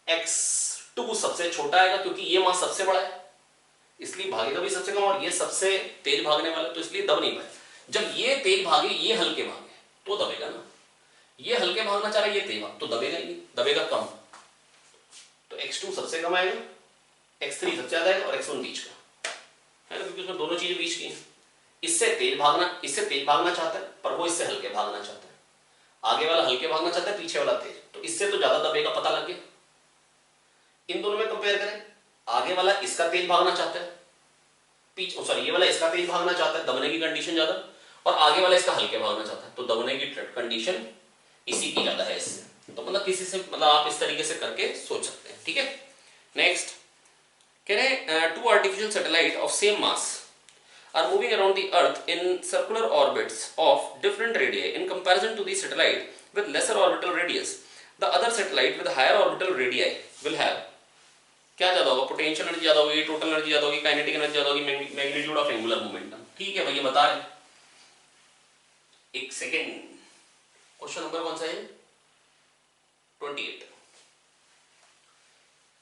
x2 सबसे छोटा आएगा क्योंकि ये मास सबसे बड़ा है इसलिए भागेगा भी सबसे कम, और ये सबसे तेज भागने वाला तो इसलिए दब नहीं पाएगा। जब ये तेज भागे ये हल्के भागे तो दबेगा ना, ये हल्के भागना चाह रहा है ये तेज भाग तो दबेगा ही नहीं, दबेगा कम। तो x2 सबसे कम आएगा, x3 सबसे ज्यादा आएगा और x1 बीच का है ना, क्योंकि उसमें दोनों चीजें बीच की हैं। इससे तेज भागना चाहता है पर वो इससे हल्के भागना चाहता है, आगे वाला हल्के भागना चाहता है पीछे वाला तेज, तो इससे तो ज्यादा दबेगा, पता लग गया। इन दोनों में कंपेयर करें, आगे वाला इसका तेज भागना चाहता है, पीछे सॉरी ये वाला इसका तेज भागना चाहता है, दबने की कंडीशन ज्यादा, और आगे वाला इसका हल्के भागना चाहता है तो दबने की कंडीशन इसी की ज्यादा है इससे। तो मतलब किसी से मतलब आप इस तरीके से करके सोच सकते हैं। ठीक है, नेक्स्ट कह रहे हैं two artificial satellite of same mass are moving around the earth in circular orbits of different radii in comparison to the satellite with lesser orbital radius. The other satellite with higher orbital radii will have क्या ज्यादा होगा, potential energy ज्यादा होगी, total energy ज्यादा होगी, kinetic energy ज्यादा होगी, magnitude of angular momentum. ठीक है भैया बता रहे हैं। एक सेकेंड, क्वेश्चन नंबर कौन सा है? 28।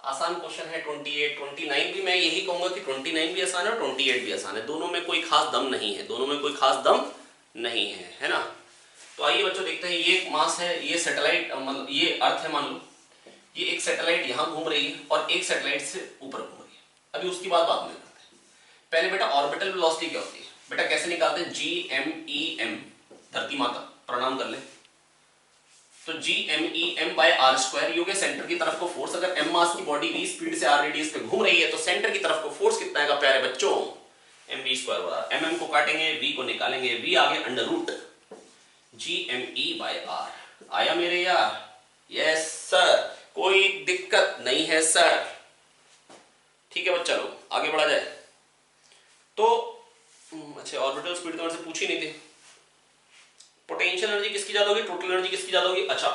आसान क्वेश्चन है 28। 29 भी मैं यही कहूंगा कि 29 भी आसान है और 28 भी आसान है, दोनों में कोई खास दम नहीं है, दोनों में कोई खास दम नहीं है ना। तो आइए बच्चों देखते हैं, ये मास है, ये सैटेलाइट मतलब ये अर्थ है, मान लो ये एक सैटेलाइट यहां घूम रही है और एक सैटेलाइट से ऊपर घूम रही है। अभी उसकी बात बाद में करते हैं। पहले बेटा ऑर्बिटल वेलोसिटी क्या होती है? बेटा कैसे निकालते हैं? GMEM, धरती माता प्रणाम कर ले, तो GMEM/r², यू के सेंटर की तरफ को फोर्स, अगर m मास की बॉडी v स्पीड से r रेडियस पे घूम रही है तो सेंटर की तरफ को फोर्स कितना आएगा प्यारे बच्चों? mv²। mm को काटेंगे, v को निकालेंगे, v आगे अंडर रूट GME/r। आया मेरे यार? यस सर, कोई दिक्कत नहीं है सर। ठीक है बच्चा, लोग आगे बढ़ा जाए। तो अच्छा ऑर्बिटल स्पीड तो मुझसे पूछी नहीं थी। पोटेंशियल एनर्जी किसकी ज्यादा होगी, टोटल एनर्जी किसकी ज्यादा होगी? अच्छा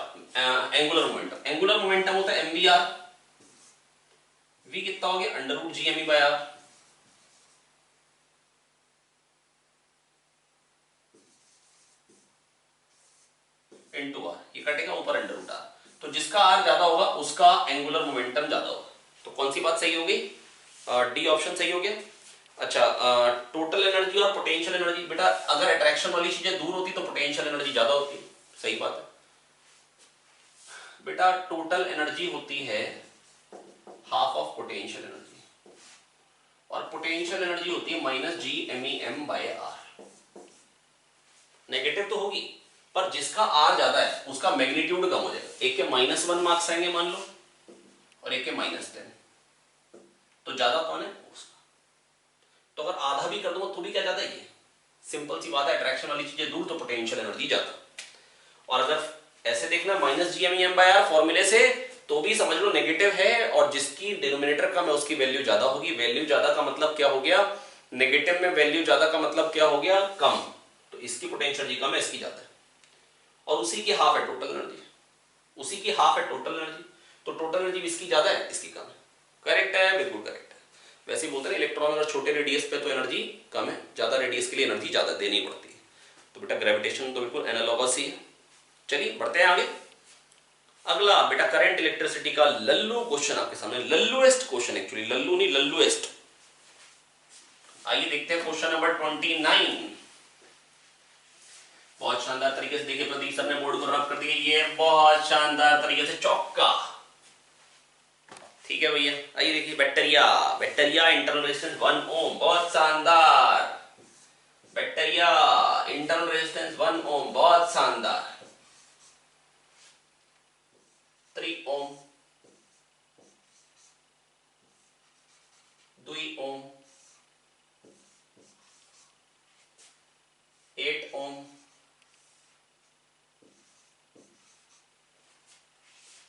एंगुलर मोमेंटम, एंगुलर मोमेंटम होता है mvr, v कितना हो गया? Under root GME/r। Into r, ये कटेगा ऊपर अंडर रूट r, तो जिसका r ज्यादा होगा उसका एंगुलर मोमेंटम ज्यादा होगा। तो कौन सी बात सही होगी? डी ऑप्शन सही हो गया। अच्छा टोटल एनर्जी और पोटेंशियल एनर्जी, बेटा अगर अट्रैक्शन वाली चीजें दूर होती तो पोटेंशियल एनर्जी ज्यादा होती, सही बात है बेटा। टोटल एनर्जी होती है हाफ ऑफ पोटेंशियल एनर्जी और पोटेंशियल एनर्जी होती है -GMEM/r। नेगेटिव तो होगी पर जिसका r ज्यादा है उसका मैग्नीट्यूड कम हो जाएगा। एक के -1 मार्क्स आएंगे मान लो और एक के -10, तो ज्यादा कौन है? उसका। तो अगर आधा भी कर दूंगा तो भी क्या ज्यादा है? सिंपल सी बात है, अट्रैक्शन वाली चीजें दूर तो पोटेंशियल एनर्जी ज्यादा। और अगर ऐसे देखना -GMEM/r फॉर्मूले से तो भी समझ लो नेगेटिव है, और जिसकी डिनोमिनेटर कम है उसकी वैल्यू ज्यादा होगी। वैल्यू ज्यादा का मतलब क्या हो गया, नेगेटिव में वैल्यू ज्यादा का मतलब क्या हो गया, कम। तो इसकी पोटेंशियल एनर्जी कम है, इसकी ज्यादा है, और उसी की हाफ है टोटल एनर्जी, उसी की हाफ है टोटल एनर्जी। तो टोटल एनर्जी इसकी ज्यादा है, इसकी कम है। करेक्ट है, बिल्कुल करेक्ट है। वैसे ही बोलते हैं इलेक्ट्रॉन अगर छोटे रेडियस पे तो एनर्जी कम है, ज्यादा रेडियस के लिए एनर्जी ज्यादा देनी पड़ती है। तो बेटा ग्रेविटेशन तो बिल्कुल एनालॉगस ही है। चलिए बढ़ते हैं आगे। अगला बेटा करंट इलेक्ट्रिसिटी का लल्लू क्वेश्चन आपके सामने, लल्लूएस्ट क्वेश्चन, एक्चुअली लल्लू नहीं लल्लूएस्ट। आइए देखते हैं क्वेश्चन नंबर 29। बहुत शानदार तरीके से देखिए प्रदीप सर ने बोर्ड को रब कर दिया, ये बहुत शानदार तरीके से चौका। ठीक है भैया, आइए देखिए बैक्टीरिया, बैक्टीरिया इंटरनल रेजिस्टेंस 1 ओम, बहुत शानदार। बैक्टीरिया इंटरनल रेजिस्टेंस 1 ओम, बहुत शानदार। 3 ओम, 2 ओम, 8 ओम,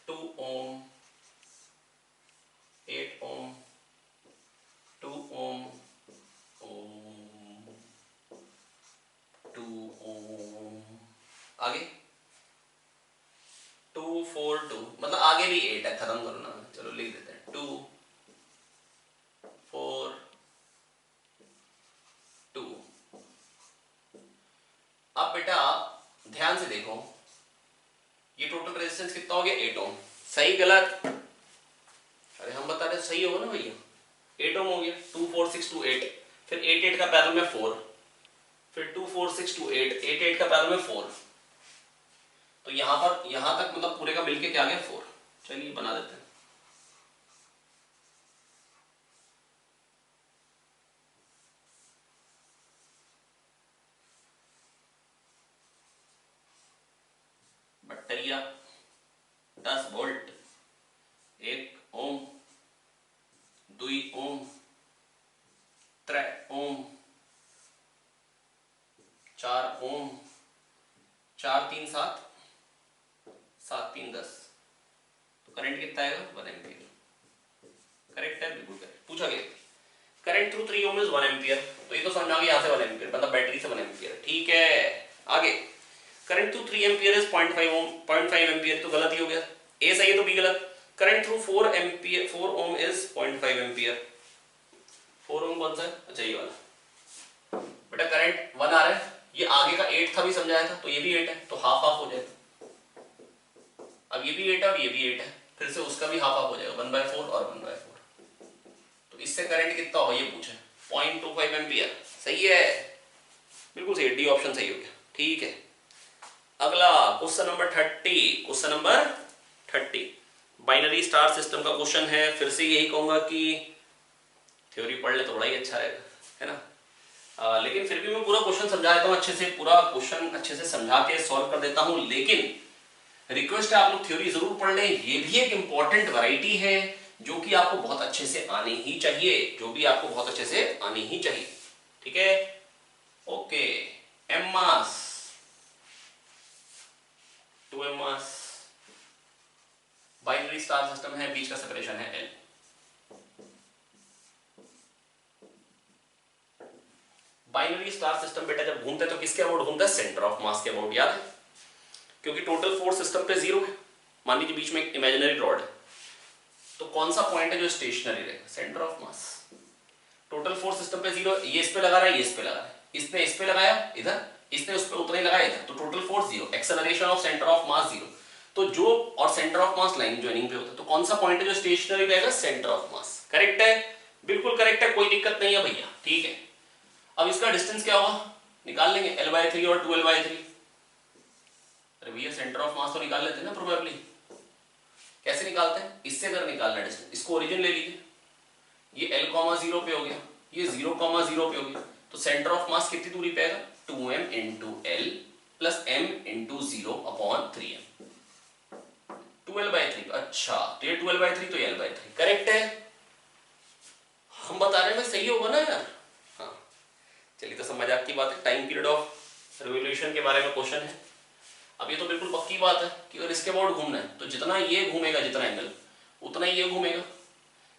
2 ohm, 8 ohm, 2 ohm, 2 ohm, आगे 2 4 2, मतलब आगे भी 8 है, खत्म करना है, चलो लिख देते हैं 2 4 2। अब बेटा ध्यान से देखो, ये टोटल रेजिस्टेंस कितना हो गया, 8 ओम। सही गलत, अरे हम बता रहे सही होगा ना भैया, 8 ओम हो गया। 2 4 6 2 8, फिर 8 8 का पैरेलल में 4, फिर 2 4 6 2 8, 8 8 का पैरेलल में 4। तो यहां पर यहां तक मतलब पूरे का मिलके क्या आ गया 4। चलिए बना देते हैं। बैक्टीरिया 10 वोल्ट, 1 ओम, 2 ओम, 3 ओम, 4 ओम, 4 3 7, 7 3 10। तो करंट कितना आएगा, 1 एम्पियर। करेक्ट है, बिल्कुल करेक्ट। पूछा गया current through 3 ohm is 1 ampere, तो ये तो समझा गया, यहाँ से 1 एम्पियर मतलब बैटरी से 1 एम्पियर। ठीक है, आगे current through 3 ampere is 0.5 ohm, 0.5 ampere तो गलत ही हो गया, ए सही है तो बी गलत। Current through 4 ampere 4 ohm is 0.5 ampere. 4 ohm कौन सा है, अच्छा ये वाला। बेटा करंट 1 आ रहा है, ये आगे का 8 था भी समझाया था, तो ये भी 8 है, तो हाफ हाफ हो जाएगा। अब ये भी 8 है और ये भी 8 है, फिर से उसका भी हाफ हाफ हो जाएगा, 1/4 और 1/4। तो इससे करंट कितना होगा ये पूछे, 0.25 एम्पियर। सही है, बिल्कुल सही, डी ऑप्शन सही हो गया। ठीक है, अगला question number 30। Question number 30 binary star system का क्वेश्चन है। फिर से यही कहूंगा कि थ्योरी पढ़ ले तो बड़ा ही अच्छा रहेगा, है ना। लेकिन फिर भी मैं पूरा क्वेश्चन समझा देता हूँ अच्छे से, पूरा क्वेश्चन अच्छे से समझा के सॉल्व कर देता हूँ। लेकिन रिक्वेस्ट है आप लोग थ्योरी जरूर पढ़ लें, ये भी एक इंपॉर्टेंट वैरायटी है जो कि आपको बहुत अच्छे से आनी ही चाहिए, जो भी आपको बहुत अच्छे से आनी ही चाहिए। ठीक है, ओके। एम मास, 2m मास, बाइनरी स्टार सिस्टम है, बीच का सेपरेशन है L। बाइनरी स्टार सिस्टम बेटा जब घूमता है तो किसके अबाउट घूमता है, सेंटर ऑफ मास के अबाउट, याद है, क्योंकि टोटल फोर्स सिस्टम पे 0 है। मान लीजिए बीच में एक इमेजिनरी रॉड है, तो कौन सा पॉइंट है जो स्टेशनरी रहेगा, centre of mass. Total force system पे 0, ये इस पे लगा रहा है, ये इस पे लगा रहा है, इसने इस पे लगाया इधर, इसने उस पे उतना ही लगाया इधर, तो total force 0, acceleration of centre of मास 0। तो जो और centre of mass line joining पे होता है, तो कौन सा पॉइंट है जो स्टेशनरी रहेगा, सेंटर ऑफ मास। करेक्ट है, बिल्कुल करेक्ट है, कोई दिक्कत नहीं है भैया। ठीक है, अब इसका डिस्टेंस क्या होगा निकाल लेंगे, L/3 और 2L/3। अरे भैया सेंटर ऑफ मास तो निकाल लेते हैं ना प्रोबेबली। कैसे निकालते हैं, इससे अगर निकालना डिस्टेंस, इसको ओरिजिन ले लीजिए, ये L,0 पे हो गया, ये 0,0 पे हो गया, तो सेंटर ऑफ मास कितनी दूरी पे आएगा, 2m into L plus m into 0/3m, 2L/3। अच्छा तो ये 2L/3 तो ये L/3, करेक्ट है। हम बता रहे हैं सही होगा ना यार। हाँ चलिए, तो सब मजाक की बात है, टाइम पीरियड ऑफ रिवोल्यूशन के बारे में क्वेश्चन है। अब ये तो बिल्कुल पक्की बात है कि अगर इसके अबाउट घूमना है तो जितना ये घूमेगा, जितना एंगल, उतना ही ये घूमेगा,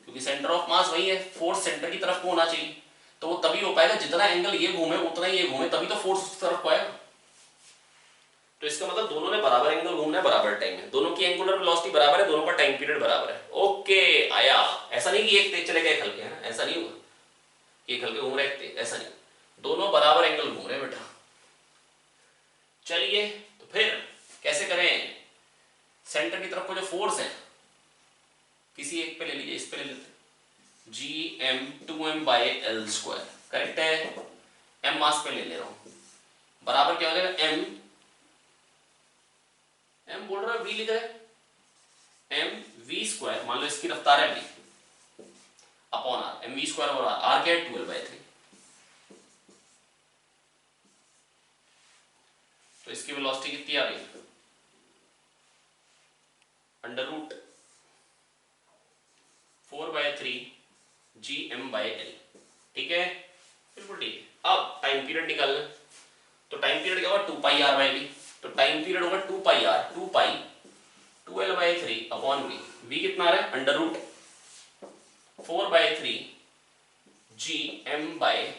क्योंकि सेंटर ऑफ मास वही है, फोर्स सेंटर की तरफ को होना चाहिए। तो वो तभी हो पाएगा जितना एंगल ये घूमे उतना ही ये घूमे, तभी तो फोर्स उस तरफ को आएगा। तो इसका मतलब दोनों ने बराबर एंगल घूमना है, बराबर टाइम है, दोनों की एंगुलर वेलोसिटी बराबर है, दोनों का टाइम पीरियड बराबर है। ओके आया। ऐसा नहीं कि एक तेज चलेगा एक हल्के, है ना, ऐसा नहीं होगा कि एक हल्के घूम रहा है एक तेज, ऐसा नहीं, दोनों बराबर एंगल घूम रहे हैं बेटा। चलिए तो फिर कैसे करें? सेंटर की तरफ को जो फोर्स है किसी एक पे ले लीजिए, इस पे ले लेते हैं, Gm2m/L², करेक्ट है। m मास पे ले ले रहा हूं, बराबर क्या हो जाएगा, m बोल रहा है v लिख रहा है, mv², मान लो इसकी रफ्तार है v अपॉन r, mv² और r क्या है 12/3। तो इसकी वेलोसिटी कितनी आ गई, √4/3 Gm/L, ठीक है, बिल्कुल ठीक है। अब टाइम पीरियड निकालना, तो टाइम पीरियड क्या होगा 2πr/v, तो टाइम पीरियड होगा 2πr, 2π 12/3 अपॉन v, v कितना आ रहा है, √4/3 Gm/L।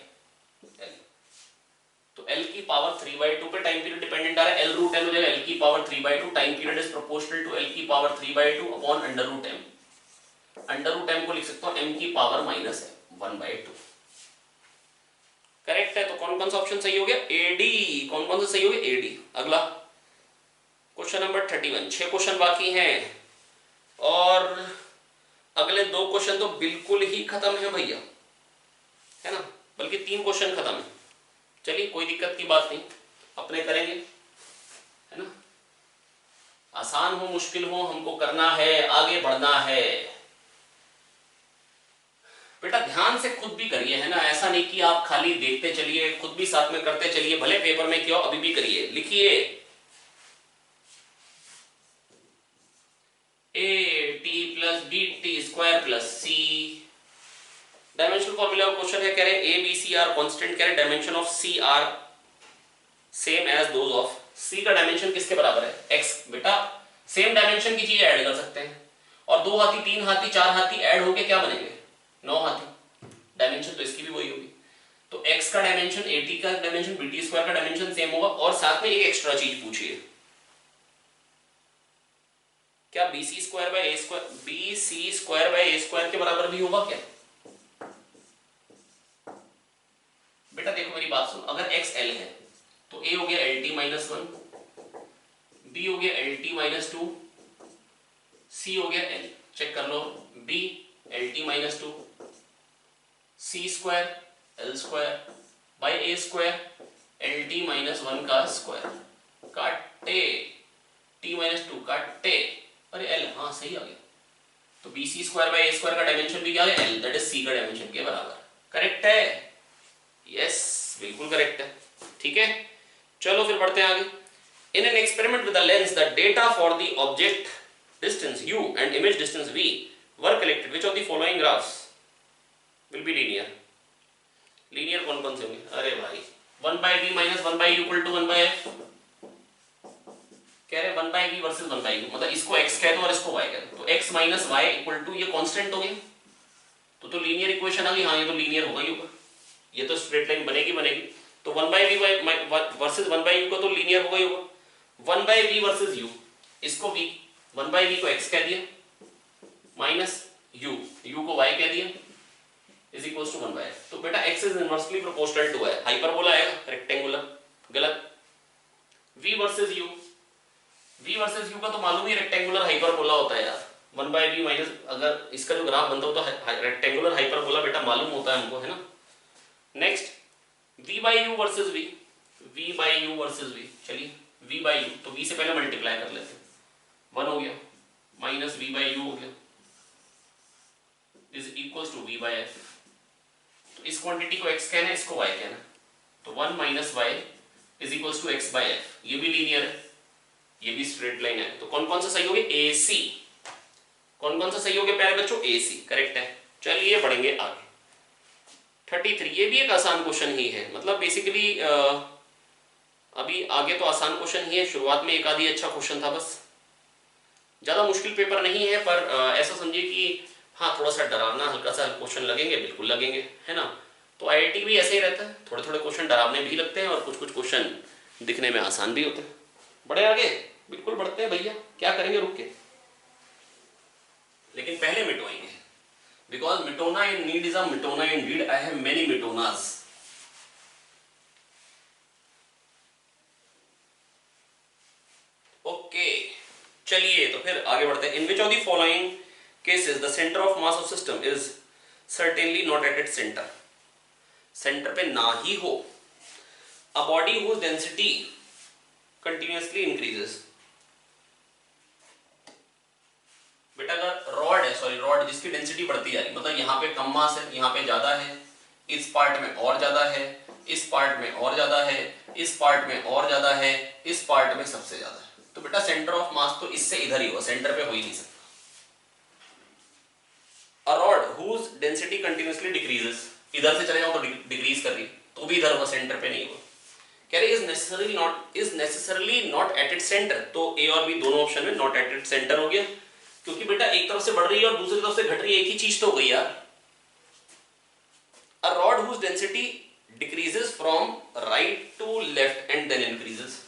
तो L की पावर 3/2 पे टाइम पीरियड डिपेंडेंट आ रहा है, L√n हो जाएगा L की power 3/2, time period is proportional to L की पावर 3/2 अपॉन √m। √m को लिख सकता हूं m की पावर -1/2, करेक्ट है। तो कौन कौन सा ऑप्शन सही हो गया, AD। कौन कौन सा सही हो गया, AD। अगला क्वेश्चन नंबर 31, 6 क्वेश्चन बाकी हैं और अगले 2 क्वेश्चन तो बिल्कुल ही खत्म है भैया, है ना, बल्कि 3 क्वेश्चन खत्म है। चलिए कोई दिक्कत की बात नहीं, अपने करेंगे, है ना, आसान हो मुश्किल हो हमको करना है, आगे बढ़ना है। बेटा ध्यान से खुद भी करिए, है ना, ऐसा नहीं कि आप खाली देखते चलिए, खुद भी साथ में करते चलिए, भले पेपर में क्यों अभी भी करिए। लिखिए AT+BT² + C, डायमेंशनल फॉर्मूला का क्वेश्चन है, कह रहे हैं ABC आर कांस्टेंट, कह रहे dimension of C are same as those of C। का डायमेंशन किसके बराबर है, X। बेटा सेम डायमेंशन की चीज ऐड कर सकते हैं, और 2 हाथी 3 हाथी 4 हाथी ऐड होके क्या बनेंगे, 9 हाथी। डायमेंशन तो इसकी भी वही होगी, तो x का डायमेंशन AT का डायमेंशन BT² का डायमेंशन सेम होगा। और साथ में एक एक्स्ट्रा चीज पूछिए, क्या BC²/A² के बराबर भी होगा क्या? बेटा देखो मेरी बात सुनो, अगर x L है तो A हो गया LT-1, B हो गया LT-2, C हो गया L। चेक कर लो, B LT-2, C² L² bye A² LT-1 का स्क्वायर, काटे T-2 काटे, अरे L, हाँ सही आ गया। तो BC²/A² का डायमेंशन भी क्या है, L, दैट इज C का डायमेंशन के बराबर। करेक्ट है, यस बिल्कुल करेक्ट है, ठीक है। चलो फिर बढ़ते हैं आगे। In an experiment with a lens the data for the object distance u and image distance v were collected, which of the following graphs will be linear. Linear कौन कौन से होंगे, अरे भाई 1/v - 1/u = 1/f, कह रहे 1/v versus 1/u, मतलब इसको x कह दो और इसको y कह दो, तो x - y = ये कांस्टेंट हो गई, तो लीनियर इक्वेशन आ गई। हाँ ये तो लीनियर होगा ही होगा, ये तो स्ट्रेट लाइन बनेगी बनेगी। तो 1/v वर्सेस 1/u का तो लीनियर होगा ही होगा। 1/v वर्सेस u, इसको v, 1/v को x कह दिया, माइनस u को y कह दिया, इज इक्वल्स टू 1/f। तो बेटा x is inversely proportional to y, hyperbola आएगा, रेक्टेंगुलर, गलत। v वर्सेस u का तो मालूम ही रेक्टेंगुलर हाइपरबोला होता है यार। 1/v माइनस, अगर इसका जो ग्राफ बनता हो तो रेक्टेंगुलर हाइपरबोला बेटा मालूम होता है हमको, है ना। नेक्स्ट v/u वर्सेस v, चलिए v/u, तो v से पहले मल्टीप्लाई कर लेते हैं, 1 हो गया माइनस v/u हो गया, इज इक्वल्स टू v/f। तो इस क्वांटिटी को x कहना है, इसको y कहना है, तो 1 - y is equals to x/f। ये भी लीनियर है, ये भी स्ट्रेट लाइन है, तो कौन कौन सा सही हो गया, AC। कौन कौन सा सही हो गया प्यारे बच्चों, AC, करेक्ट है। चलिए बढ़ेंगे आगे। 33, ये भी एक आसान क्वेश्चन ही है, मतलब बेसिकली अभी आगे तो आसान क्वेश्चन ही है, शुरुआत में एक आधी अच्छा क्वेश्चन था बस, ज़्यादा मुश्किल पेपर नहीं है, पर ऐसा समझिए कि हाँ थोड़ा सा डरावना हल्का सा क्वेश्चन लगेंगे, बिल्कुल लगेंगे, है ना। तो आईआईटी भी ऐसे ही रहता है, थोड़े थोड़े क्वेश्चन डरावने भी लगते हैं और कुछ कुछ क्वेश्चन दिखने में आसान भी होते हैं। बढ़े आगे, बिल्कुल बढ़ते हैं भैया, क्या करेंगे रुक के, लेकिन पहले मिटवाएंगे, बिकॉज मिटोना इन नीड इज अ मिटोना in need, I have many मिटोनास। ओके चलिए तो फिर आगे बढ़ते हैं। In which of the following cases the centre of mass of system is certainly not at its centre, centre पे ना ही हो। A body whose density continuously increases, बेटा अगर रॉड है, सॉरी रॉड जिसकी डेंसिटी बढ़ती जा रही, मतलब यहाँ पे कम मास है, यहाँ पे ज्यादा है, इस पार्ट में और ज्यादा है, इस पार्ट में और ज्यादा है, इस पार्ट में और ज्यादा है, इस पार्ट में सबसे ज्यादा है, तो बेटा सेंटर ऑफ मास तो इससे इधर ही होगा, सेंटर पे हो ही नहीं सकता। A rod whose density continuously decreases, इधर से चले जाओ तो डिक्रीज कर रही, तो भी इधर होगा, सेंटर पे नहीं होगा। कह रहे is necessarily not at it centre, तो ए और बी दोनों ऑप्शन में नॉट एट इट सेंटर हो गया, क्योंकि बेटा एक तरफ से बढ़ रही है और दूसरी तरफ से घट रही है, एक ही चीज तो हो गई यार। A rod whose density decreases from right to left and then increases,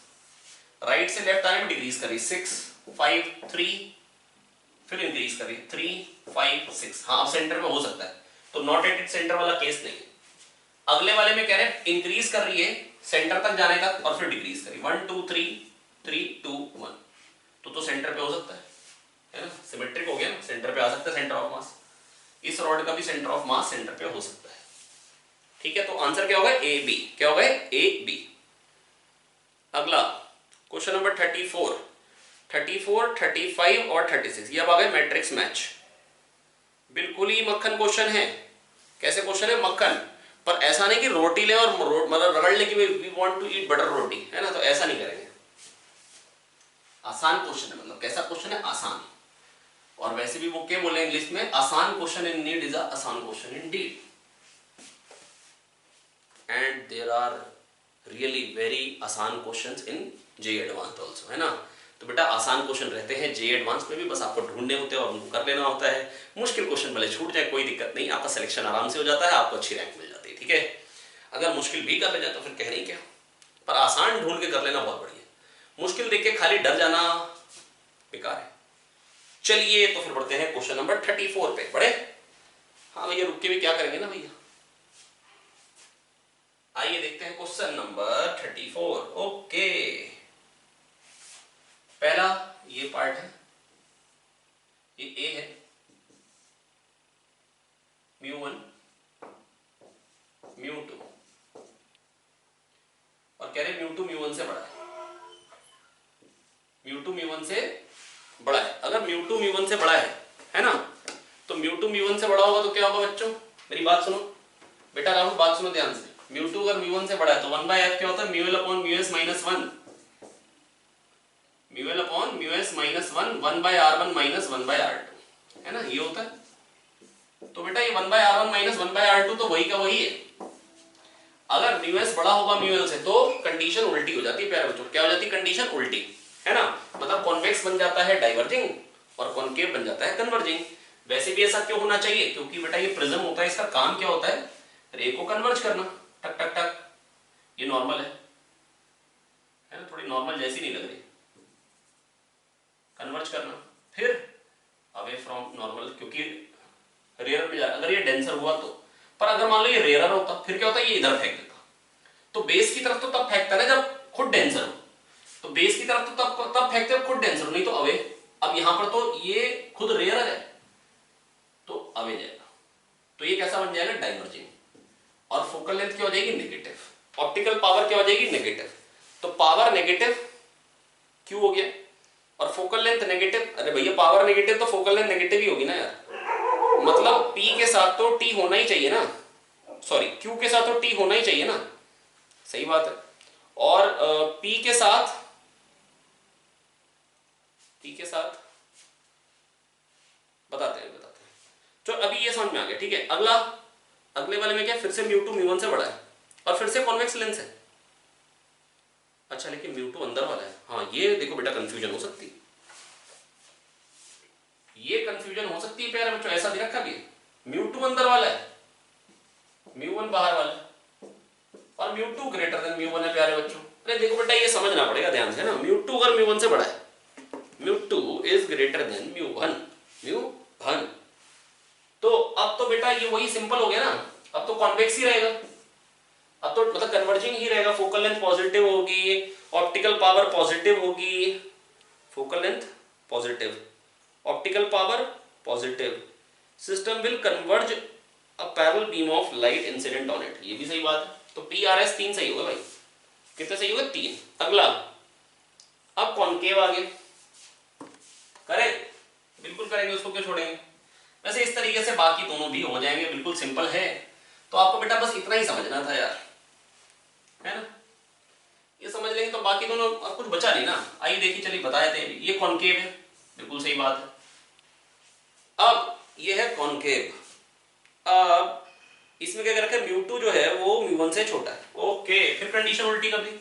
right से लेफ्ट आने में डिक्रीज कर रही, 6 5 3, फिर इंक्रीज कर रही 3 5 6, हाँ अब सेंटर में हो सकता है, तो नॉट एट इट सेंटर वाला केस नहीं है। अगले वाले में कह रहे हैं इंक्रीज कर रही है सेंटर तक जाने तक और फिर डिक्रीज कर रही, 1 2 3 3 2 1, तो सेंटर पे हो सकता है ना, सिमेट्रिक हो गया ना, सेंटर पे आ सकता है सेंटर ऑफ मास, इस रॉड का भी सेंटर ऑफ मास सेंटर पे हो सकता है। ठीक है, तो आंसर क्या होगा, ए बी, क्या होगा ए बी। अगला क्वेश्चन नंबर 34, 35 और 36, ये अब आ गए मैट्रिक्स मैच, बिल्कुल ही मक्खन क्वेश्चन है। कैसे क्वेश्चन है, मक्खन, पर ऐसा नहीं कि रोटी ले और मतलब रगड़ ले कि we want to eat butter roti, है ना, तो ऐसा नहीं करेंगे। आसान क्वेश्चन है, मतलब कैसा क्वेश्चन है, आसान, और वैसे भी वो क्या बोले इंग्लिश में, आसान क्वेश्चन इन नीड इज आसान question indeed, and there are really very आसान questions in J advance also, है ना। तो बेटा आसान क्वेश्चन रहते हैं जे एडवांस में भी, बस आपको ढूंढने होते हैं और उनको कर लेना होता है। मुश्किल क्वेश्चन भले छूट जाए कोई दिक्कत नहीं, आपका सिलेक्शन आराम से हो जाता है, आपको अच्छी रैंक मिल जाती है। ठीक है, अगर मुश्किल भी कर ले जाए तो फिर कह रही क्या, पर आसान ढूंढ के कर लेना बहुत बढ़िया, मुश्किल देख के खाली डर जाना बेकार है। चलिए तो फिर बढ़ते हैं क्वेश्चन नंबर 34 पे, बढ़े। हाँ भैया रुक के भी क्या करेंगे ना भैया, आइए देखते हैं क्वेश्चन नंबर 34। ओके, पहला ये पार्ट है, ये ए है, μ1 μ2, और कह रहे μ2 μ1 से बड़ा है, μ2 μ1 से बड़ा है। अगर μ2 μ1 से बड़ा है ना, तो μ2 μ1 से बड़ा होगा तो क्या होगा बच्चों, मेरी बात सुनो बेटा, राहुल बात सुनो ध्यान से, μ2 अगर μ1 से बड़ा है तो 1/f क्या होता है, μl upon μs minus 1, μl upon μs minus 1, 1/r1 minus 1/r2, है ना, ये होता है। तो बेटा ये 1/r1 माइनस 1/r2 तो वही का वही है। अगर μs बड़ा होगा μl से तो कंडीशन उल्टी हो जाती है प्यारे बच्चों, क्या हो जाती है, कंडीशन उल्टी, है ना, मतलब कॉन्वेक्स बन जाता है डाइवर्जिंग और कॉन्केव बन जाता है कन्वर्जिंग। वैसे भी ऐसा क्यों होना चाहिए, क्योंकि बेटा ये प्रिज्म होता है, इसका काम क्या होता है, रे को कन्वर्ज करना, टक टक टक, ये नॉर्मल है ना, थोड़ी नॉर्मल जैसी नहीं लग रही, कन्वर्ज करना, फिर अवे फ्रॉम नॉर्मल, क्योंकि रेयर में जा रहा, अगर ये डेंसर हुआ तो, पर अगर मान लो ये रेयर होता फिर क्या होता है, ये इधर फेंक देता, तो बेस की तरफ तो तब फेंकता ना जब खुद डेंसर हो, तो बेस की तरफ तो तब फेंकते खुद डेंसर हो, नहीं तो अवे। अब यहां पर तो ये खुद रेयर है तो अवे जाएगा, तो ये कैसा बन जाएगा, डाइवर्जिंग, और फोकल लेंथ क्या हो जाएगी, नेगेटिव, ऑप्टिकल पावर क्या हो जाएगी, नेगेटिव, तो पावर नेगेटिव क्यों हो गया, और फोकल लेंथ नेगेटिव, अरे भैया पावर नेगेटिव तो फोकल लेंथ नेगेटिव ही होगी ना यार, मतलब P के साथ तो T होना ही चाहिए ना, सॉरी Q के साथ तो T होना ही चाहिए ना, सही बात है, और P के साथ बताते हैं तो अभी ये समझ में आ गया। ठीक है, अगला, अगले वाले में क्या, फिर से μ2 μ1 से बड़ा है और फिर से कॉन्वेक्स लेंस है, अच्छा लेकिन म्यू टू अंदर वाला है, हाँ ये देखो बेटा कंफ्यूजन हो सकती है, ये कंफ्यूजन हो सकती है प्यारे बच्चों। ऐसा दे रखा भी म्यू टू अंदर वाला है, म्यू वन बाहर वाला है और mu two greater than mu one है प्यारे बच्चों। अरे देखो बेटा ये समझना पड़ेगा ध्यान से ना, म्यू टू अगर म्यू वन से बड़ा है, mu two is greater then mu one, mu one, तो अब तो बेटा ये वही सिंपल हो गया ना, अब तो कॉन्वेक्स ही रहेगा, अब तो मतलब कन्वर्जिंग ही रहेगा, फोकल लेंथ पॉजिटिव होगी, ऑप्टिकल पावर पॉजिटिव होगी, focal length positive, optical power positive, system will converge a parallel beam of light incident on it, ये भी सही बात है। तो PRS 3 सही होगा भाई, कितने सही होगा 3। अगला अब कॉन्केव आ गया, करें बिल्कुल करेंगे, उसको क्यों छोड़ेंगे। वैसे इस तरीके से बाकी दोनों भी हो जाएंगे, बिल्कुल सिंपल है। तो आपको बेटा बस इतना ही समझना था यार, है ना, ये समझ लेंगे तो बाकी दोनों अब कुछ बचा नहीं ना। आइए देखिए, चलिए बताए थे, ये कॉन्केव है, बिल्कुल सही बात है। अब ये है कॉन्केव, अब इसमें क्या कर रखा है, म्यू टू जो है वो म्यू वन से छोटा है, ओके। फिर कंडीशन उल्टी कर दी,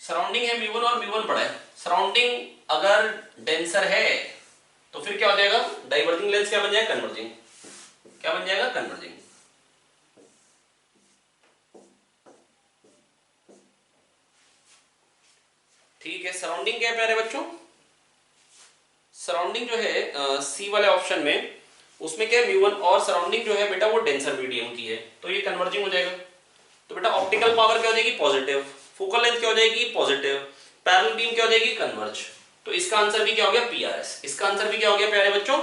सराउंडिंग है म्यू वन और म्यू वन बड़ा है, सराउंडिंग अगर डेंसर है तो फिर क्या हो जाएगा, डाइवर्जिंग लेंस क्या बन जाएगा, कन्वर्जिंग, क्या बन जाएगा, कन्वर्जिंग। ठीक है, सराउंडिंग क्या है प्यारे बच्चों, सराउंडिंग जो है सी वाले ऑप्शन में, उसमें क्या है म्यू वन, और सराउंडिंग जो है बेटा वो डेंसर मीडियम की है, तो ये कन्वर्जिंग हो जाएगा। तो बेटा ऑप्टिकल पावर क्या हो जाएगी, पॉजिटिव, फोकल लेंथ क्या हो जाएगी, पॉजिटिव, पैरेलल बीम क्या हो जाएगी, कन्वर्ज। तो इसका आंसर भी क्या हो गया, PRS, इसका आंसर भी क्या हो गया प्यारे बच्चों,